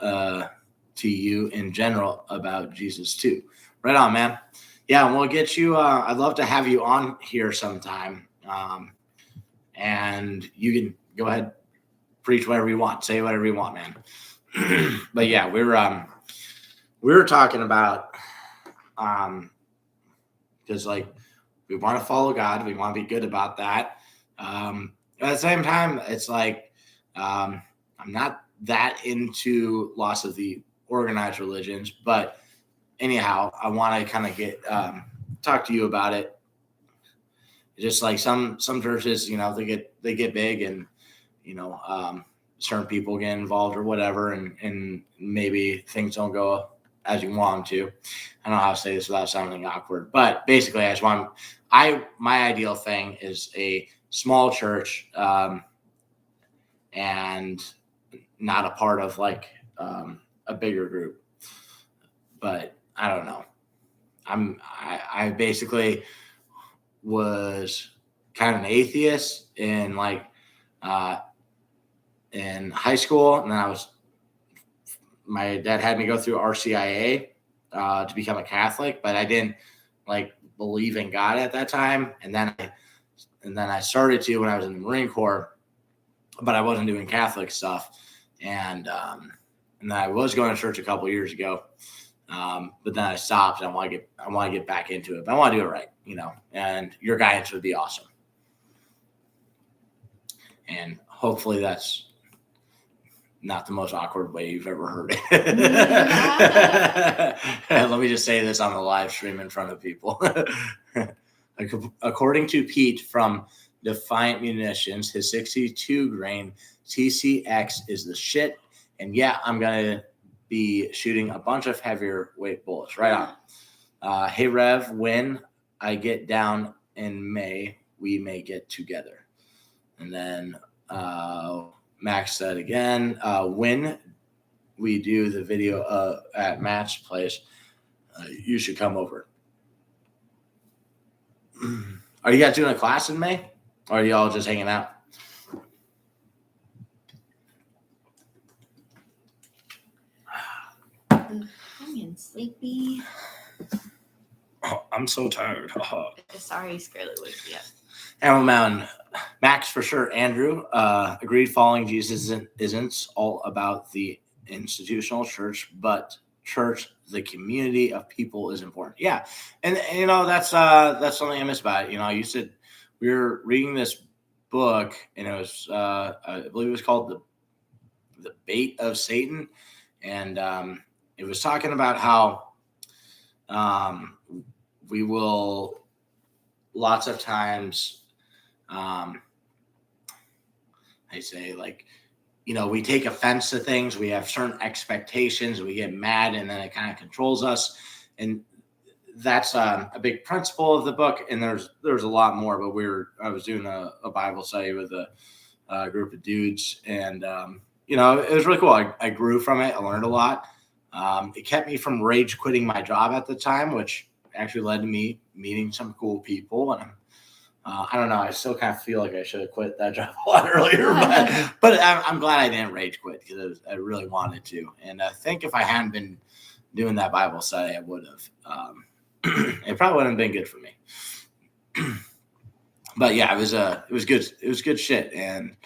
to you in general about Jesus too." Right on, man. Yeah, and we'll get you. I'd love to have you on here sometime, and you can go ahead, preach whatever you want, say whatever you want, man. But yeah, we were talking about because like we want to follow God, we want to be good about that. At the same time, it's like I'm not that into lots of the organized religions, but anyhow, I want to kind of get talk to you about it. Just like some churches, you know, they get big, and you know, certain people get involved or whatever, and maybe things don't go as you want them to. I don't know how to say this without sounding awkward, but basically, my ideal thing is a small church, and not a part of like a bigger group. But I don't know. I basically was kind of an atheist in like in high school, and then my dad had me go through RCIA to become a Catholic, but I didn't like believe in God at that time, and then I started to when I was in the Marine Corps, but I wasn't doing Catholic stuff, and then I was going to church a couple years ago. But then I stopped, and I want to get back into it, but I want to do it right, you know, and your guidance would be awesome. And hopefully that's not the most awkward way you've ever heard it. Let me just say this on the live stream in front of people. According to Pete from Defiant Munitions, his 62 grain TCX is the shit. And yeah, I'm going to be shooting a bunch of heavier weight bullets. Right on. Hey, Rev, when I get down in May, we may get together. And then Max said again, when we do the video at Matt's place, you should come over. Are you guys doing a class in May? Or are you all just hanging out? I'm getting sleepy. Oh, I'm so tired. Sorry, Scarlett wakes me up. Ammo Mountain. Max for sure. Andrew agreed following Jesus isn't all about the institutional church, but church, the community of people is important. Yeah. And you know, that's something I miss about it. You know, you said we were reading this book, and it was I believe it was called The Bait of Satan. And it was talking about how we will lots of times I say, like, you know, we take offense to things, we have certain expectations, we get mad, and then it kind of controls us. And that's a big principle of the book. And there's a lot more, but I was doing a Bible study with a group of dudes, and you know, it was really cool. I grew from it. I learned a lot. It kept me from rage quitting my job at the time, which actually led to me meeting some cool people. And I don't know. I still kind of feel like I should have quit that job a lot earlier, but I'm glad I didn't rage quit, because I really wanted to. And I think if I hadn't been doing that Bible study, I would have. It probably wouldn't have been good for me. But yeah, it was good. It was good shit, and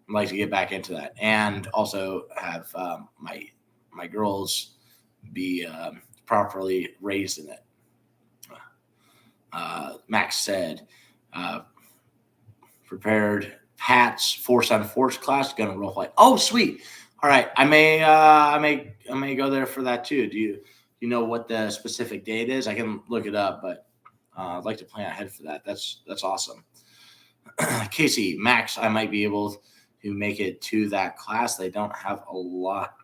I'd like to get back into that, and also have my girls be properly raised in it. Max said, prepared Pat's Force on Force class, gonna role play. Oh, sweet. All right. I may go there for that too. Do you know what the specific date is? I can look it up, but I'd like to plan ahead for that. That's awesome. Casey, Max, I might be able to make it to that class. They don't have a lot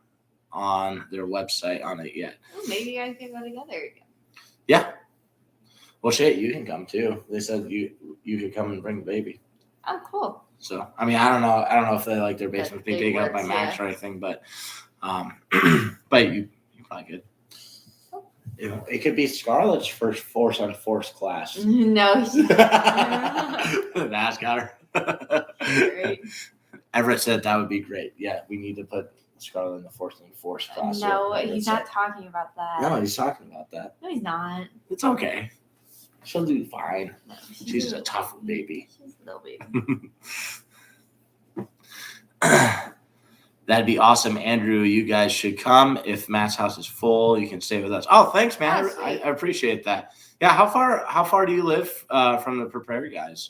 on their website on it yet. Well, maybe you guys can go together again. Yeah. Well, shit, you can come too. They said you could come and bring the baby. Oh, cool. So, I mean, I don't know if they like their basement being taken up by Max or anything, but but you probably could. It could be Scarlett's first Force on Force class. No. NASCAR. Great. Everett said that would be great. Yeah, we need to put Scarlett in the Force on Force class. No, he's not talking about that. No, he's talking about that. No, he's not. It's okay. She'll do fine. No, She's a tough baby. She's a little baby. That'd be awesome, Andrew. You guys should come. If Matt's house is full, you can stay with us. Oh, thanks, man. I appreciate that. Yeah, how far do you live from the Prepare guys?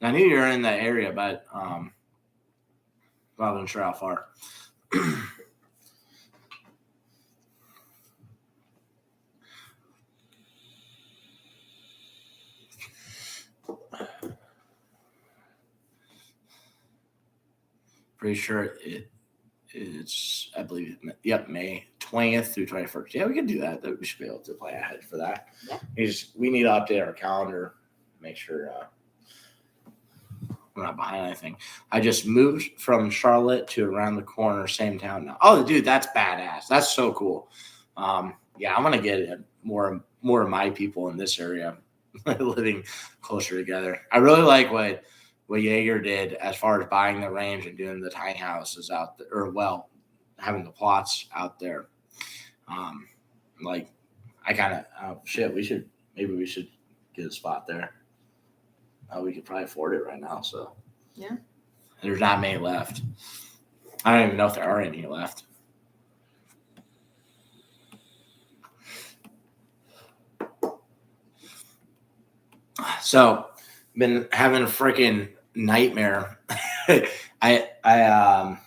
I knew you were in that area, but I wasn't sure how far. Pretty sure it's, I believe, May 20th through 21st. Yeah, we can do that. We should be able to play ahead for that. Yeah. We need to update our calendar, make sure we're not behind anything. I just moved from Charlotte to around the corner, same town now. Oh, dude, that's badass. That's so cool. Yeah, I'm gonna get more of my people in this area living closer together. I really like what Jaeger did as far as buying the range and doing the tiny houses out there, or having the plots out there. Like I kind of we should get a spot there. We could probably afford it right now. So yeah, there's not many left. I don't even know if there are any left. So, been having a freaking nightmare. I have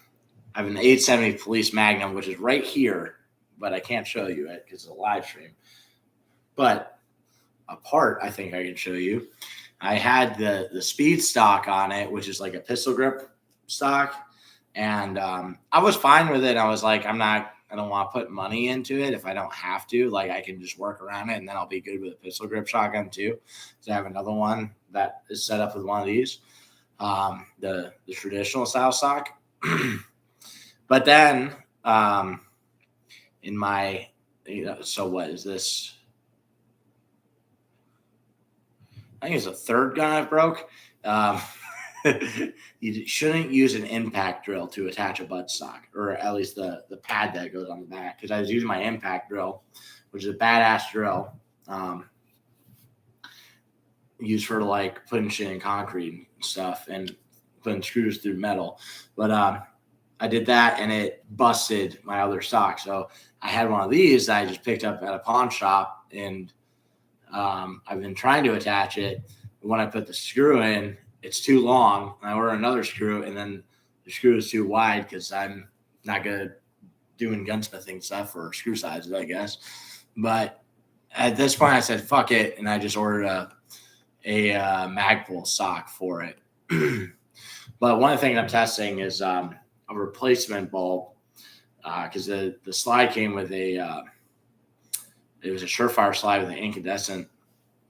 an 870 Police Magnum, which is right here, but I can't show you it because it's a live stream. But a part I think I can show you. I had the speed stock on it, which is like a pistol grip stock, and I was fine with it. I was like, I don't want to put money into it if I don't have to. Like, I can just work around it, and then I'll be good with a pistol grip shotgun too. So I have another one that is set up with one of these, the traditional style stock. But then in my, so what is this? I think it's the third gun I broke. You shouldn't use an impact drill to attach a buttstock, or at least the pad that goes on the back. Because I was using my impact drill, which is a badass drill, used for like putting shit in concrete and stuff and putting screws through metal. But I did that and it busted my other stock. So I had one of these that I just picked up at a pawn shop, and I've been trying to attach it. When I put the screw in, it's too long. I order another screw, and then the screw is too wide because I'm not good at doing gunsmithing stuff or screw sizes, I guess. But at this point, I said, fuck it, and I just ordered a Magpul stock for it. But one of the things I'm testing is a replacement bulb, because the slide came with it was a Surefire slide with an incandescent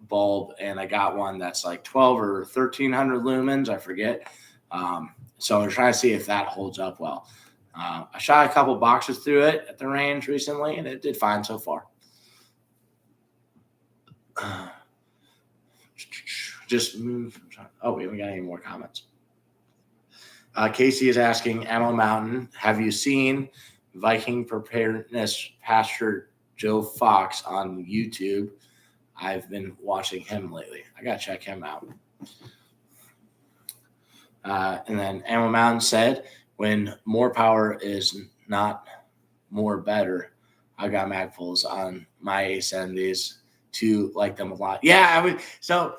bulb, and I got one that's like 12 or 1300 lumens, I forget. So I'm trying to see if that holds up well. I shot a couple boxes through it at the range recently, and it did fine so far. Just move. Oh, we haven't got any more comments. Casey is asking, Ammo Mountain, have you seen Viking Preparedness Pastor Joe Fox on YouTube? I've been watching him lately. I got to check him out. And then Ammo Mountain said, when more power is not more better, I got Magpuls on my A70s to like them a lot. Yeah, I would. So,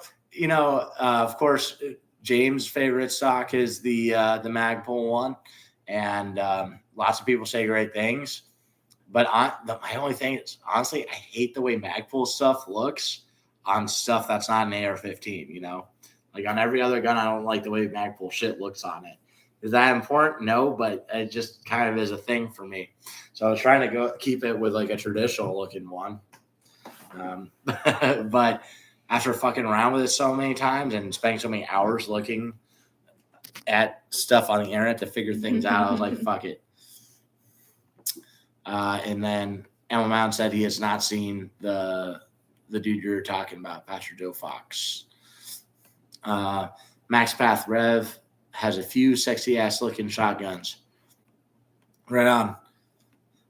of course, James' favorite stock is the Magpul one. And lots of people say great things. But my only thing is, honestly, I hate the way Magpul stuff looks on stuff that's not an AR-15, Like on every other gun, I don't like the way Magpul shit looks on it. Is that important? No, but it just kind of is a thing for me. So I was trying to keep it with like a traditional looking one. But after fucking around with it so many times and spending so many hours looking at stuff on the internet to figure things out, I was like, fuck it. And then Emma Mound said he has not seen the dude you're talking about, Pastor Joe Fox. Max Path Rev has a few sexy ass looking shotguns. Right on.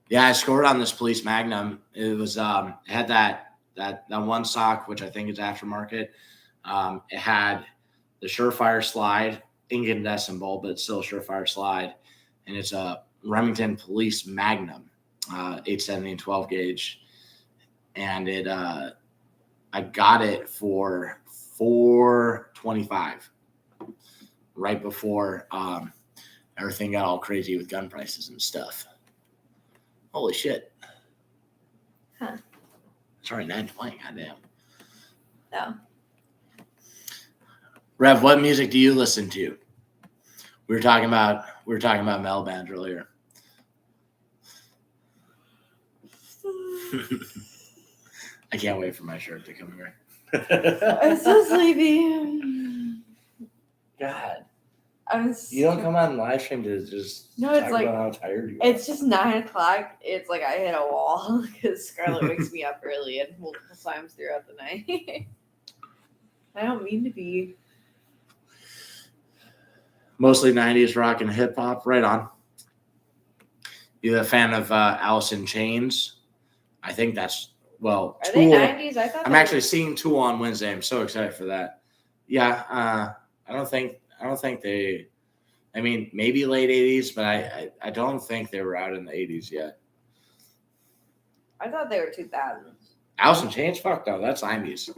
Yeah, I scored on this Police Magnum. It was it had that one stock, which I think is aftermarket. It had the Surefire slide, incandescent bulb, but it's still a Surefire slide, and it's a Remington Police Magnum, 870 and 12 gauge, and it I got it for $425 right before everything got all crazy with gun prices and stuff. Holy shit! Huh? Sorry, 920. Goddamn. No. Rev, what music do you listen to? We were talking about metal bands earlier. I can't wait for my shirt to come here. I'm so sleepy. God, You don't come on live stream to just No, it's talk like about how tired you are. it's just 9:00. It's like I hit a wall because Scarlett wakes me up early and multiple times throughout the night. I don't mean to be. Mostly 90s rock and hip hop. Right on. You a fan of Alice in Chains? I think that's Are Tool. they 90s? I thought I'm actually seeing Tool on Wednesday. I'm so excited for that. Yeah, I don't think they. I mean, maybe late 80s, but I don't think they were out in the 80s yet. I thought they were 2000s. Alice in Chains? Fuck no, that's 90s.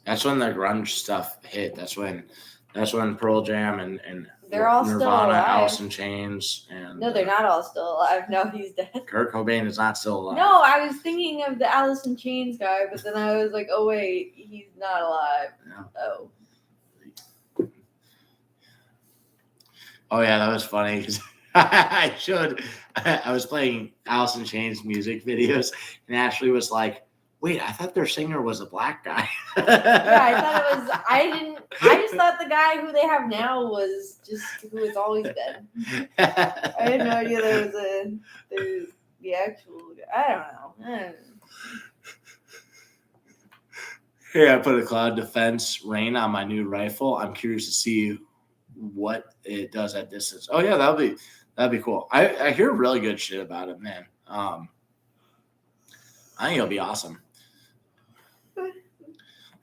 That's when the grunge stuff hit. That's when Pearl Jam and They're all Nirvana, still alive. Alice in Chains, and No, they're not all still alive. No, he's dead. Kurt Cobain is not still alive. No, I was thinking of the Alice in Chains guy, but then I was like, oh wait, he's not alive. No. Oh. Oh yeah, that was funny because I was playing Alice in Chains music videos, and Ashley was like, "Wait, I thought their singer was a black guy." Yeah, I thought it was. I just thought the guy who they have now was just who has always been. I had no idea there was the actual. I don't know. Here, I put a Cloud Defense Rain on my new rifle. I'm curious to see what it does at distance. Oh yeah, that'd be cool. I hear really good shit about it, man. I think it'll be awesome.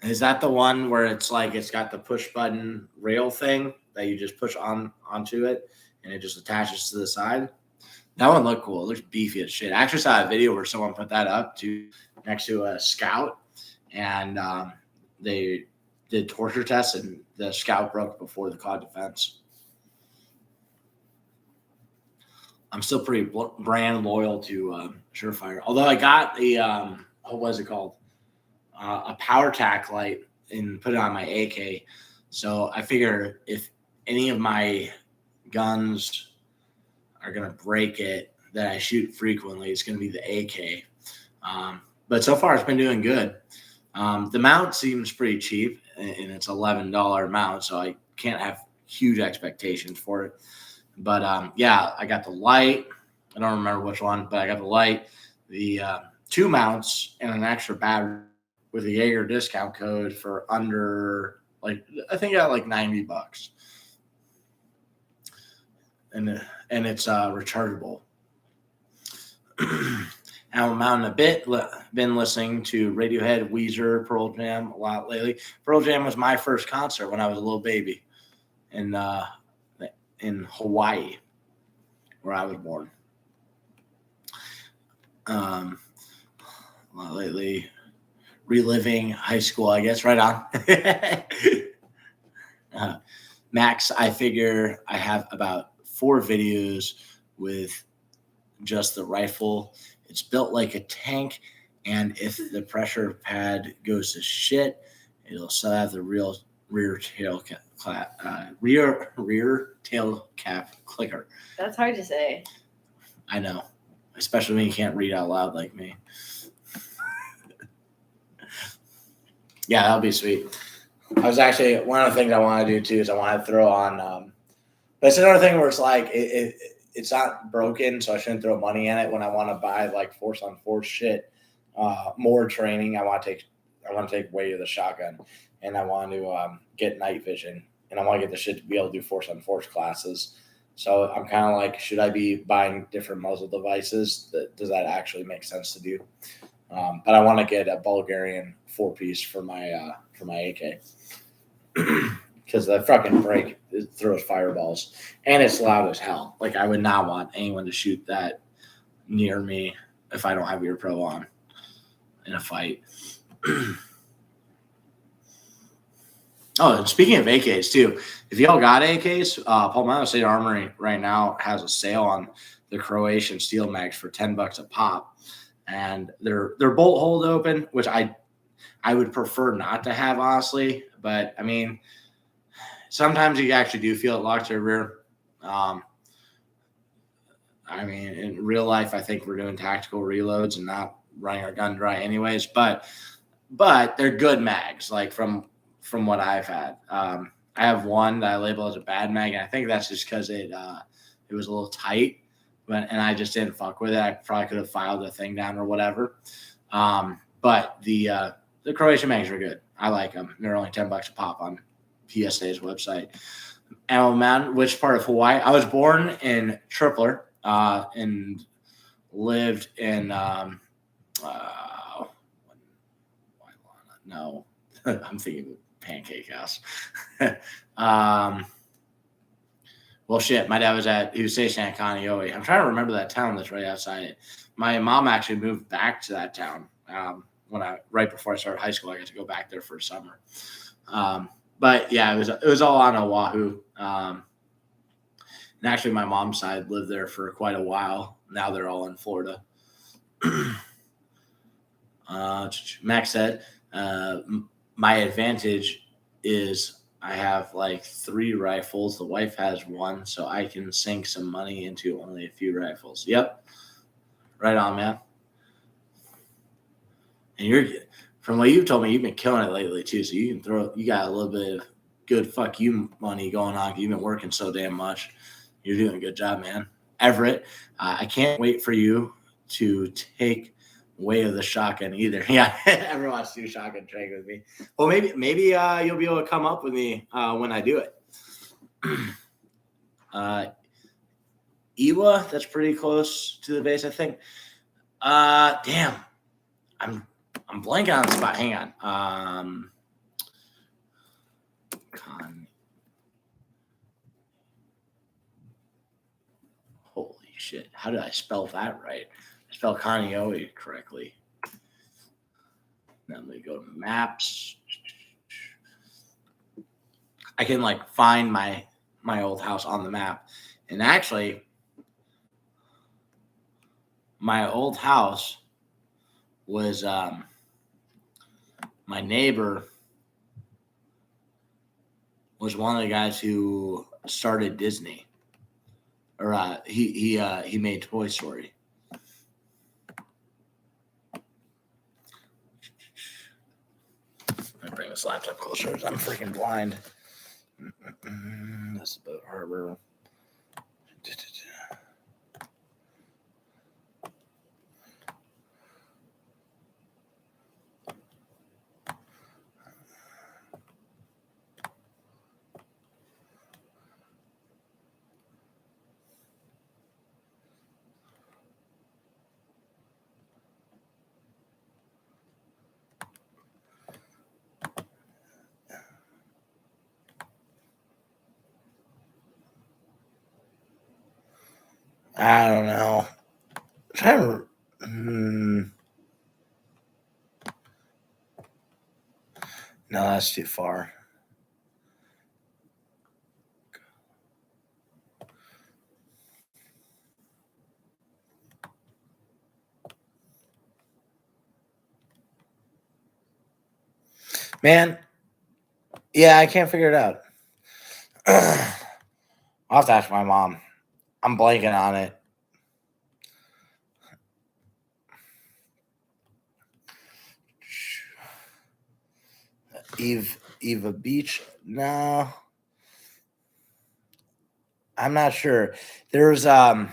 Is that the one where it's like it's got the push button rail thing that you just push onto it and it just attaches to the side? That one looked cool. It looks beefy as shit. I actually saw a video where someone put that up next to a Scout, and they did torture tests, and the Scout broke before the Cloud Defense. I'm still pretty brand loyal to Surefire, although I got the what was it called? A power tack light and put it on my AK. So I figure if any of my guns are going to break it that I shoot frequently, it's going to be the AK. But so far it's been doing good. The mount seems pretty cheap, and it's $11 mount, so I can't have huge expectations for it. But yeah, I got the light. I don't remember which one, but I got the light, the 2 mounts, and an extra battery with a Jaeger discount code for under, like, I think I got like $90. And it's rechargeable. I'm mounting a bit. Been listening to Radiohead, Weezer, Pearl Jam a lot lately. Pearl Jam was my first concert when I was a little baby in Hawaii, where I was born. A lot lately, reliving high school, I guess. Right on. Max, I figure I have about 4 videos with just the rifle. It's built like a tank, and if the pressure pad goes to shit, it'll still have the rear tail cap clicker. That's hard to say. I know, especially when you can't read out loud like me. Yeah, that'll be sweet. I was actually, one of the things I want to do too is I want to throw on. But it's another thing where it's like it's not broken, so I shouldn't throw money in it when I want to buy like force on force shit. More training. I want to take way of the shotgun, and I want to get night vision, and I want to get the shit to be able to do force on force classes. So I'm kind of like, should I be buying different muzzle devices? Does that actually make sense to do? But I want to get a Bulgarian 4-piece for my AK because the fucking break, it throws fireballs and it's loud as hell. Like I would not want anyone to shoot that near me if I don't have ear pro on in a fight. Oh, and speaking of AKs too, if y'all got AKs, Palmetto State Armory right now has a sale on the Croatian steel mags for $10 a pop, and they're bolt hold open, which I would prefer not to have, honestly. But I mean, sometimes you actually do feel it locked to your rear. I mean, in real life, I think we're doing tactical reloads and not running our gun dry, anyways. But they're good mags, like from what I've had. I have one that I label as a bad mag, and I think that's just because it was a little tight, and I just didn't fuck with it. I probably could have filed the thing down or whatever. But the Croatian mags are good. I like them. They're only $10 a pop on PSA's website. And man, which part of Hawaii? I was born in Tripler and lived in no, I'm thinking Pancake House. Well, shit, my dad he was stationed at Kaneohe. I'm trying to remember that town that's right outside it. My mom actually moved back to that town right before I started high school. I got to go back there for summer. But yeah, it was all on Oahu. And actually, my mom's side lived there for quite a while. Now they're all in Florida. Max said, my advantage is I have like 3 rifles. The wife has 1, so I can sink some money into only a few rifles. Yep. Right on, man. And from what you've told me, you've been killing it lately too. So you got a little bit of good fuck you money going on. You've been working so damn much. You're doing a good job, man. Everett, I can't wait for you to take way of the shotgun either. Yeah, everyone wants to do shotgun training with me. Well, maybe you'll be able to come up with me when I do it. Ewa, that's pretty close to the base, I think. Damn, I'm blanking on the spot. Hang on. Holy shit! How did I spell that right? I spelled Kaneohe correctly. Now let me go to maps. I can like find my old house on the map, and actually, my old house was my neighbor was one of the guys who started Disney, or he made Toy Story. Let me bring this laptop closer. I'm freaking blind. That's about Harbor. I don't know. No, that's too far. Man, yeah, I can't figure it out. I'll have to ask my mom. I'm blanking on it. Eva Beach? No. I'm not sure. There's I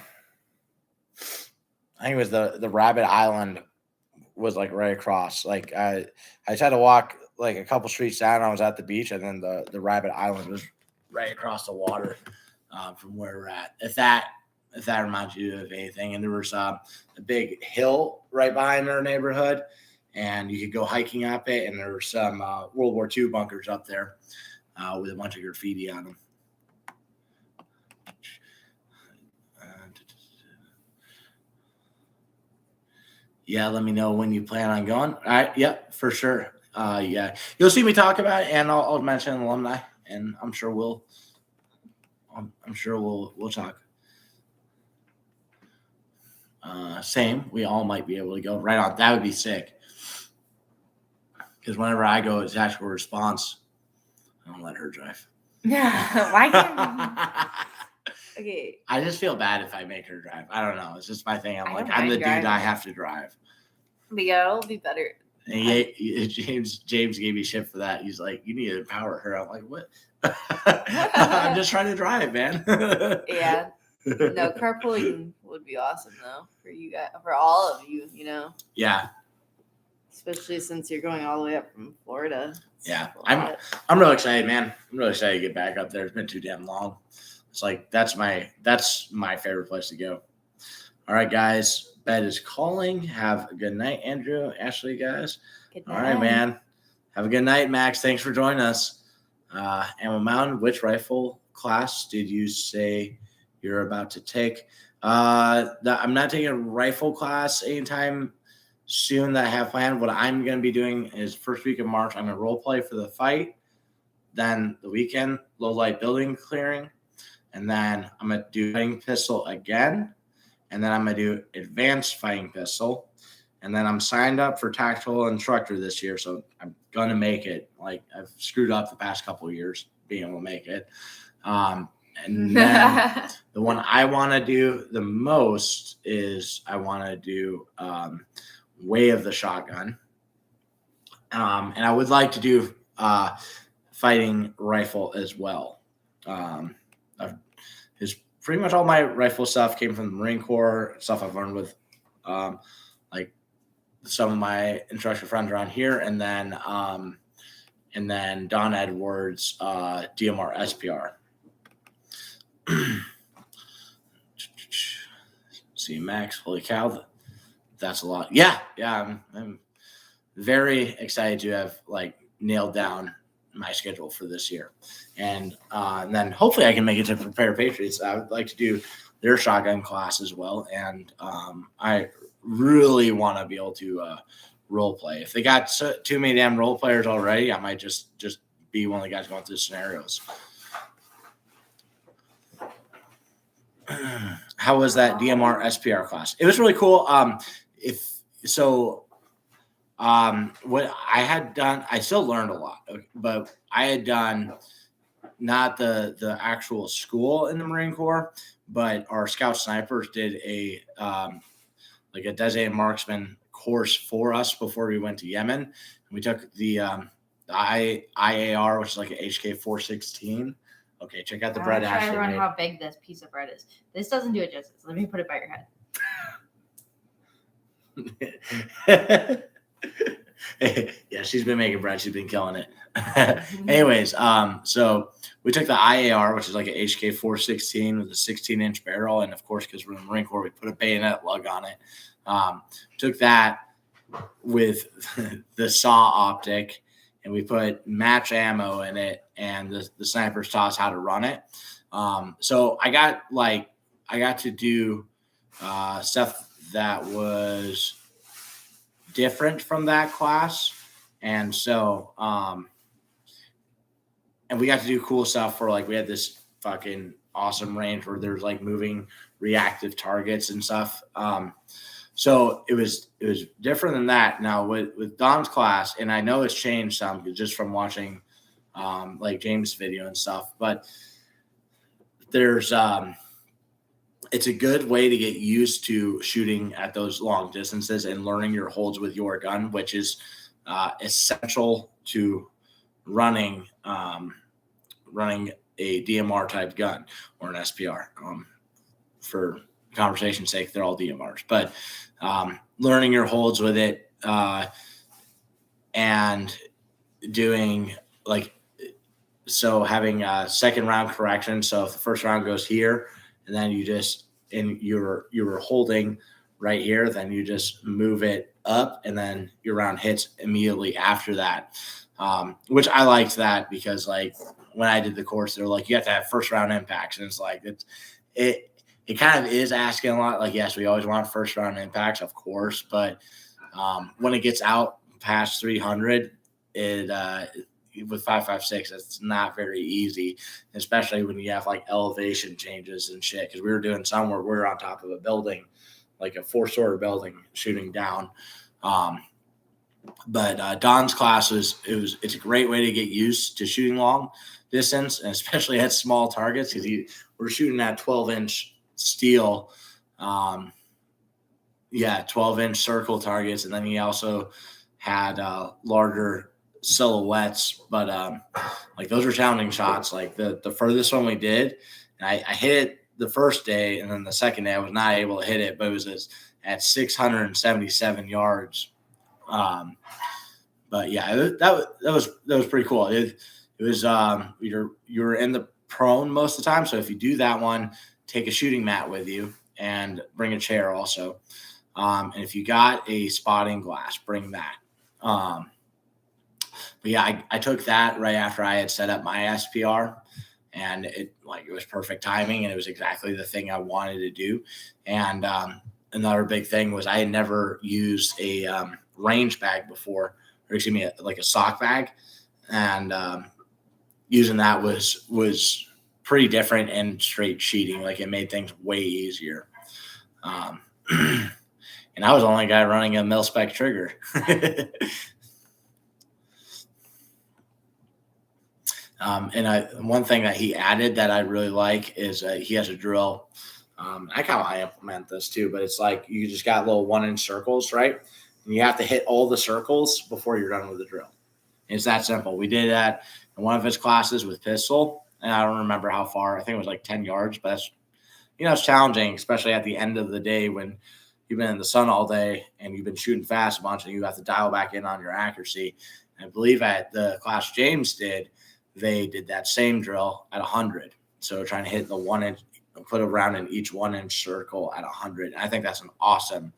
think it was the Rabbit Island was like right across. Like I just had to walk like a couple streets down. I was at the beach, and then the Rabbit Island was right across the water from where we're at. If that reminds you of anything, and there was a big hill right behind our neighborhood, and you could go hiking up it, and there were some World War II bunkers up there with a bunch of graffiti on them. Yeah, let me know when you plan on going. All right, yep, for sure. Yeah, you'll see me talk about it, and I'll mention alumni, and I'm sure we'll talk. Same, we all might be able to go. Right on, that would be sick. Because whenever I go, it's actual response. I don't let her drive. Yeah, why can't? Okay. I just feel bad if I make her drive. I don't know. It's just my thing. I'm the dude. Driving. I have to drive. But yeah, it'll be better. And James gave me shit for that. He's like, you need to empower her. I'm like, what? I'm just trying to drive, man. Yeah. No, carpooling would be awesome though for you guys, for all of you. You know. Yeah. Especially since you're going all the way up from Florida. Yeah, I'm really excited, man. I'm really excited to get back up there. It's been too damn long. It's like that's my favorite place to go. All right, guys. Bed is calling. Have a good night, Andrew, Ashley, guys. Good night. All right, man. Have a good night, Max. Thanks for joining us. Ammo Mountain, which rifle class did you say you're about to take? I'm not taking a rifle class anytime soon that I have planned. What I'm going to be doing is first week of March, I'm going to role play for the fight. Then the weekend, low light building clearing. And then I'm going to do fighting pistol again. And then I'm going to do advanced fighting pistol. And then I'm signed up for tactical instructor this year. So I'm going to make it. Like I've screwed up the past couple of years being able to make it. And then the one I want to do the most is I want to do Way of the Shotgun. And I would like to do fighting rifle as well. Pretty much all my rifle stuff came from the Marine Corps, stuff I've learned with like some of my instructor friends around here, and then Don Edwards DMR SPR. See Max, holy cow, that's a lot. Yeah, I'm very excited to have like nailed down my schedule for this year, and then hopefully I can make it to Prepare Patriots. I would like to do their shotgun class as well, and I really want to be able to role play. If they got too many damn role players already, I might just be one of the guys going through scenarios. How was that DMR SPR class? It was really cool. What I had done, I still learned a lot, but I had done not the actual school in the Marine Corps, but our scout snipers did a designated marksman course for us before we went to Yemen. And we took the IAR, which is like an HK 416. Okay, check out the bread. Show everyone how big this piece of bread is. This doesn't do it justice. Let me put it by your head. Yeah, she's been making bread. She's been killing it. Anyways, so we took the IAR, which is like an HK 416 with a 16-inch barrel, and of course, because we're in the Marine Corps, we put a bayonet lug on it. Took that with the saw optic, and we put match ammo in it, and the snipers taught us how to run it. So I got to do stuff that was different from that class, and so and we got to do cool stuff for like we had this fucking awesome range where there's like moving reactive targets and stuff. So it was different than that. Now with Don's class, and I know it's changed some just from watching like James' video and stuff, but there's it's a good way to get used to shooting at those long distances and learning your holds with your gun, which is essential to running a DMR type gun or an SPR. For conversation's sake, they're all DMRs, but learning your holds with it and doing having a second round correction. So if the first round goes here and then you were holding right here, then you just move it up and then your round hits immediately after that. Which I liked that because when I did the course, they're like, you have to have first round impacts. And it's like, it kind of is asking a lot. Yes, we always want first round impacts, of course. But when it gets out past 300, with 5.56, it's not very easy, especially when you have elevation changes and shit. Because we were doing some where we're on top of a building, like a 4-story building, shooting down. But Don's class it's a great way to get used to shooting long distance, and especially at small targets because we're shooting at 12-inch steel, 12-inch circle targets, and then he also had larger silhouettes, but those were challenging shots. The furthest one we did, and I hit it the first day, and then the second day I was not able to hit it, but it was at 677 yards. But yeah, that was pretty cool. It was you were in the prone most of the time, so if you do that one, take a shooting mat with you and bring a chair also. And if you got a spotting glass, bring that. But yeah, I took that right after I had set up my SPR, and it was perfect timing, and it was exactly the thing I wanted to do. And another big thing was I had never used a range bag before, or excuse me, a sock bag, and using that was pretty different and straight cheating. It made things way easier. And I was the only guy running a mil-spec trigger. And one thing that he added that I really like is he has a drill. I kind of implement this too, but it's you just got little 1-inch circles, right? And you have to hit all the circles before you're done with the drill. And it's that simple. We did that in one of his classes with pistol, and I don't remember how far. I think it was 10 yards, but that's, it's challenging, especially at the end of the day when you've been in the sun all day and you've been shooting fast a bunch and you have to dial back in on your accuracy. And I believe at the class James did, they did that same drill at 100. So trying to hit the 1-inch, put a round in each 1-inch circle at 100. And I think that's an awesome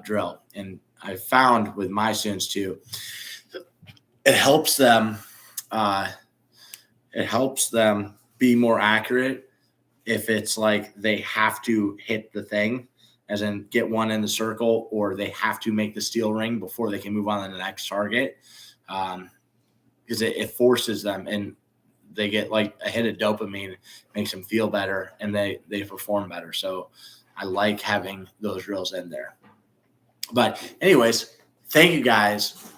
drill. And I found with my students too, it helps them be more accurate if it's they have to hit the thing, as in get one in the circle, or they have to make the steel ring before they can move on to the next target. Because it forces them, and they get a hit of dopamine, makes them feel better, and they perform better. So I like having those drills in there. But anyways, thank you guys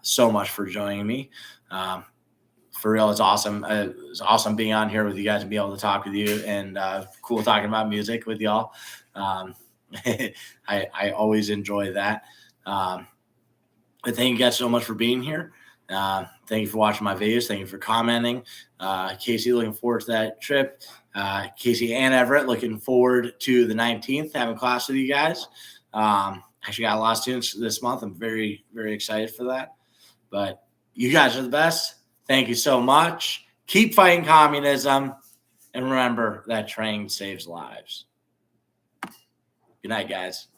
so much for joining me. For real, it's awesome. It's awesome being on here with you guys and be able to talk with you, and cool talking about music with y'all. I always enjoy that. But thank you guys so much for being here. Thank you for watching my videos. Thank you for commenting. Casey, looking forward to that trip. Casey and Everett, looking forward to the 19th, having class with you guys. Actually got a lot of students this month. I'm very, very excited for that. But you guys are the best. Thank you so much. Keep fighting communism. And remember that training saves lives. Good night, guys.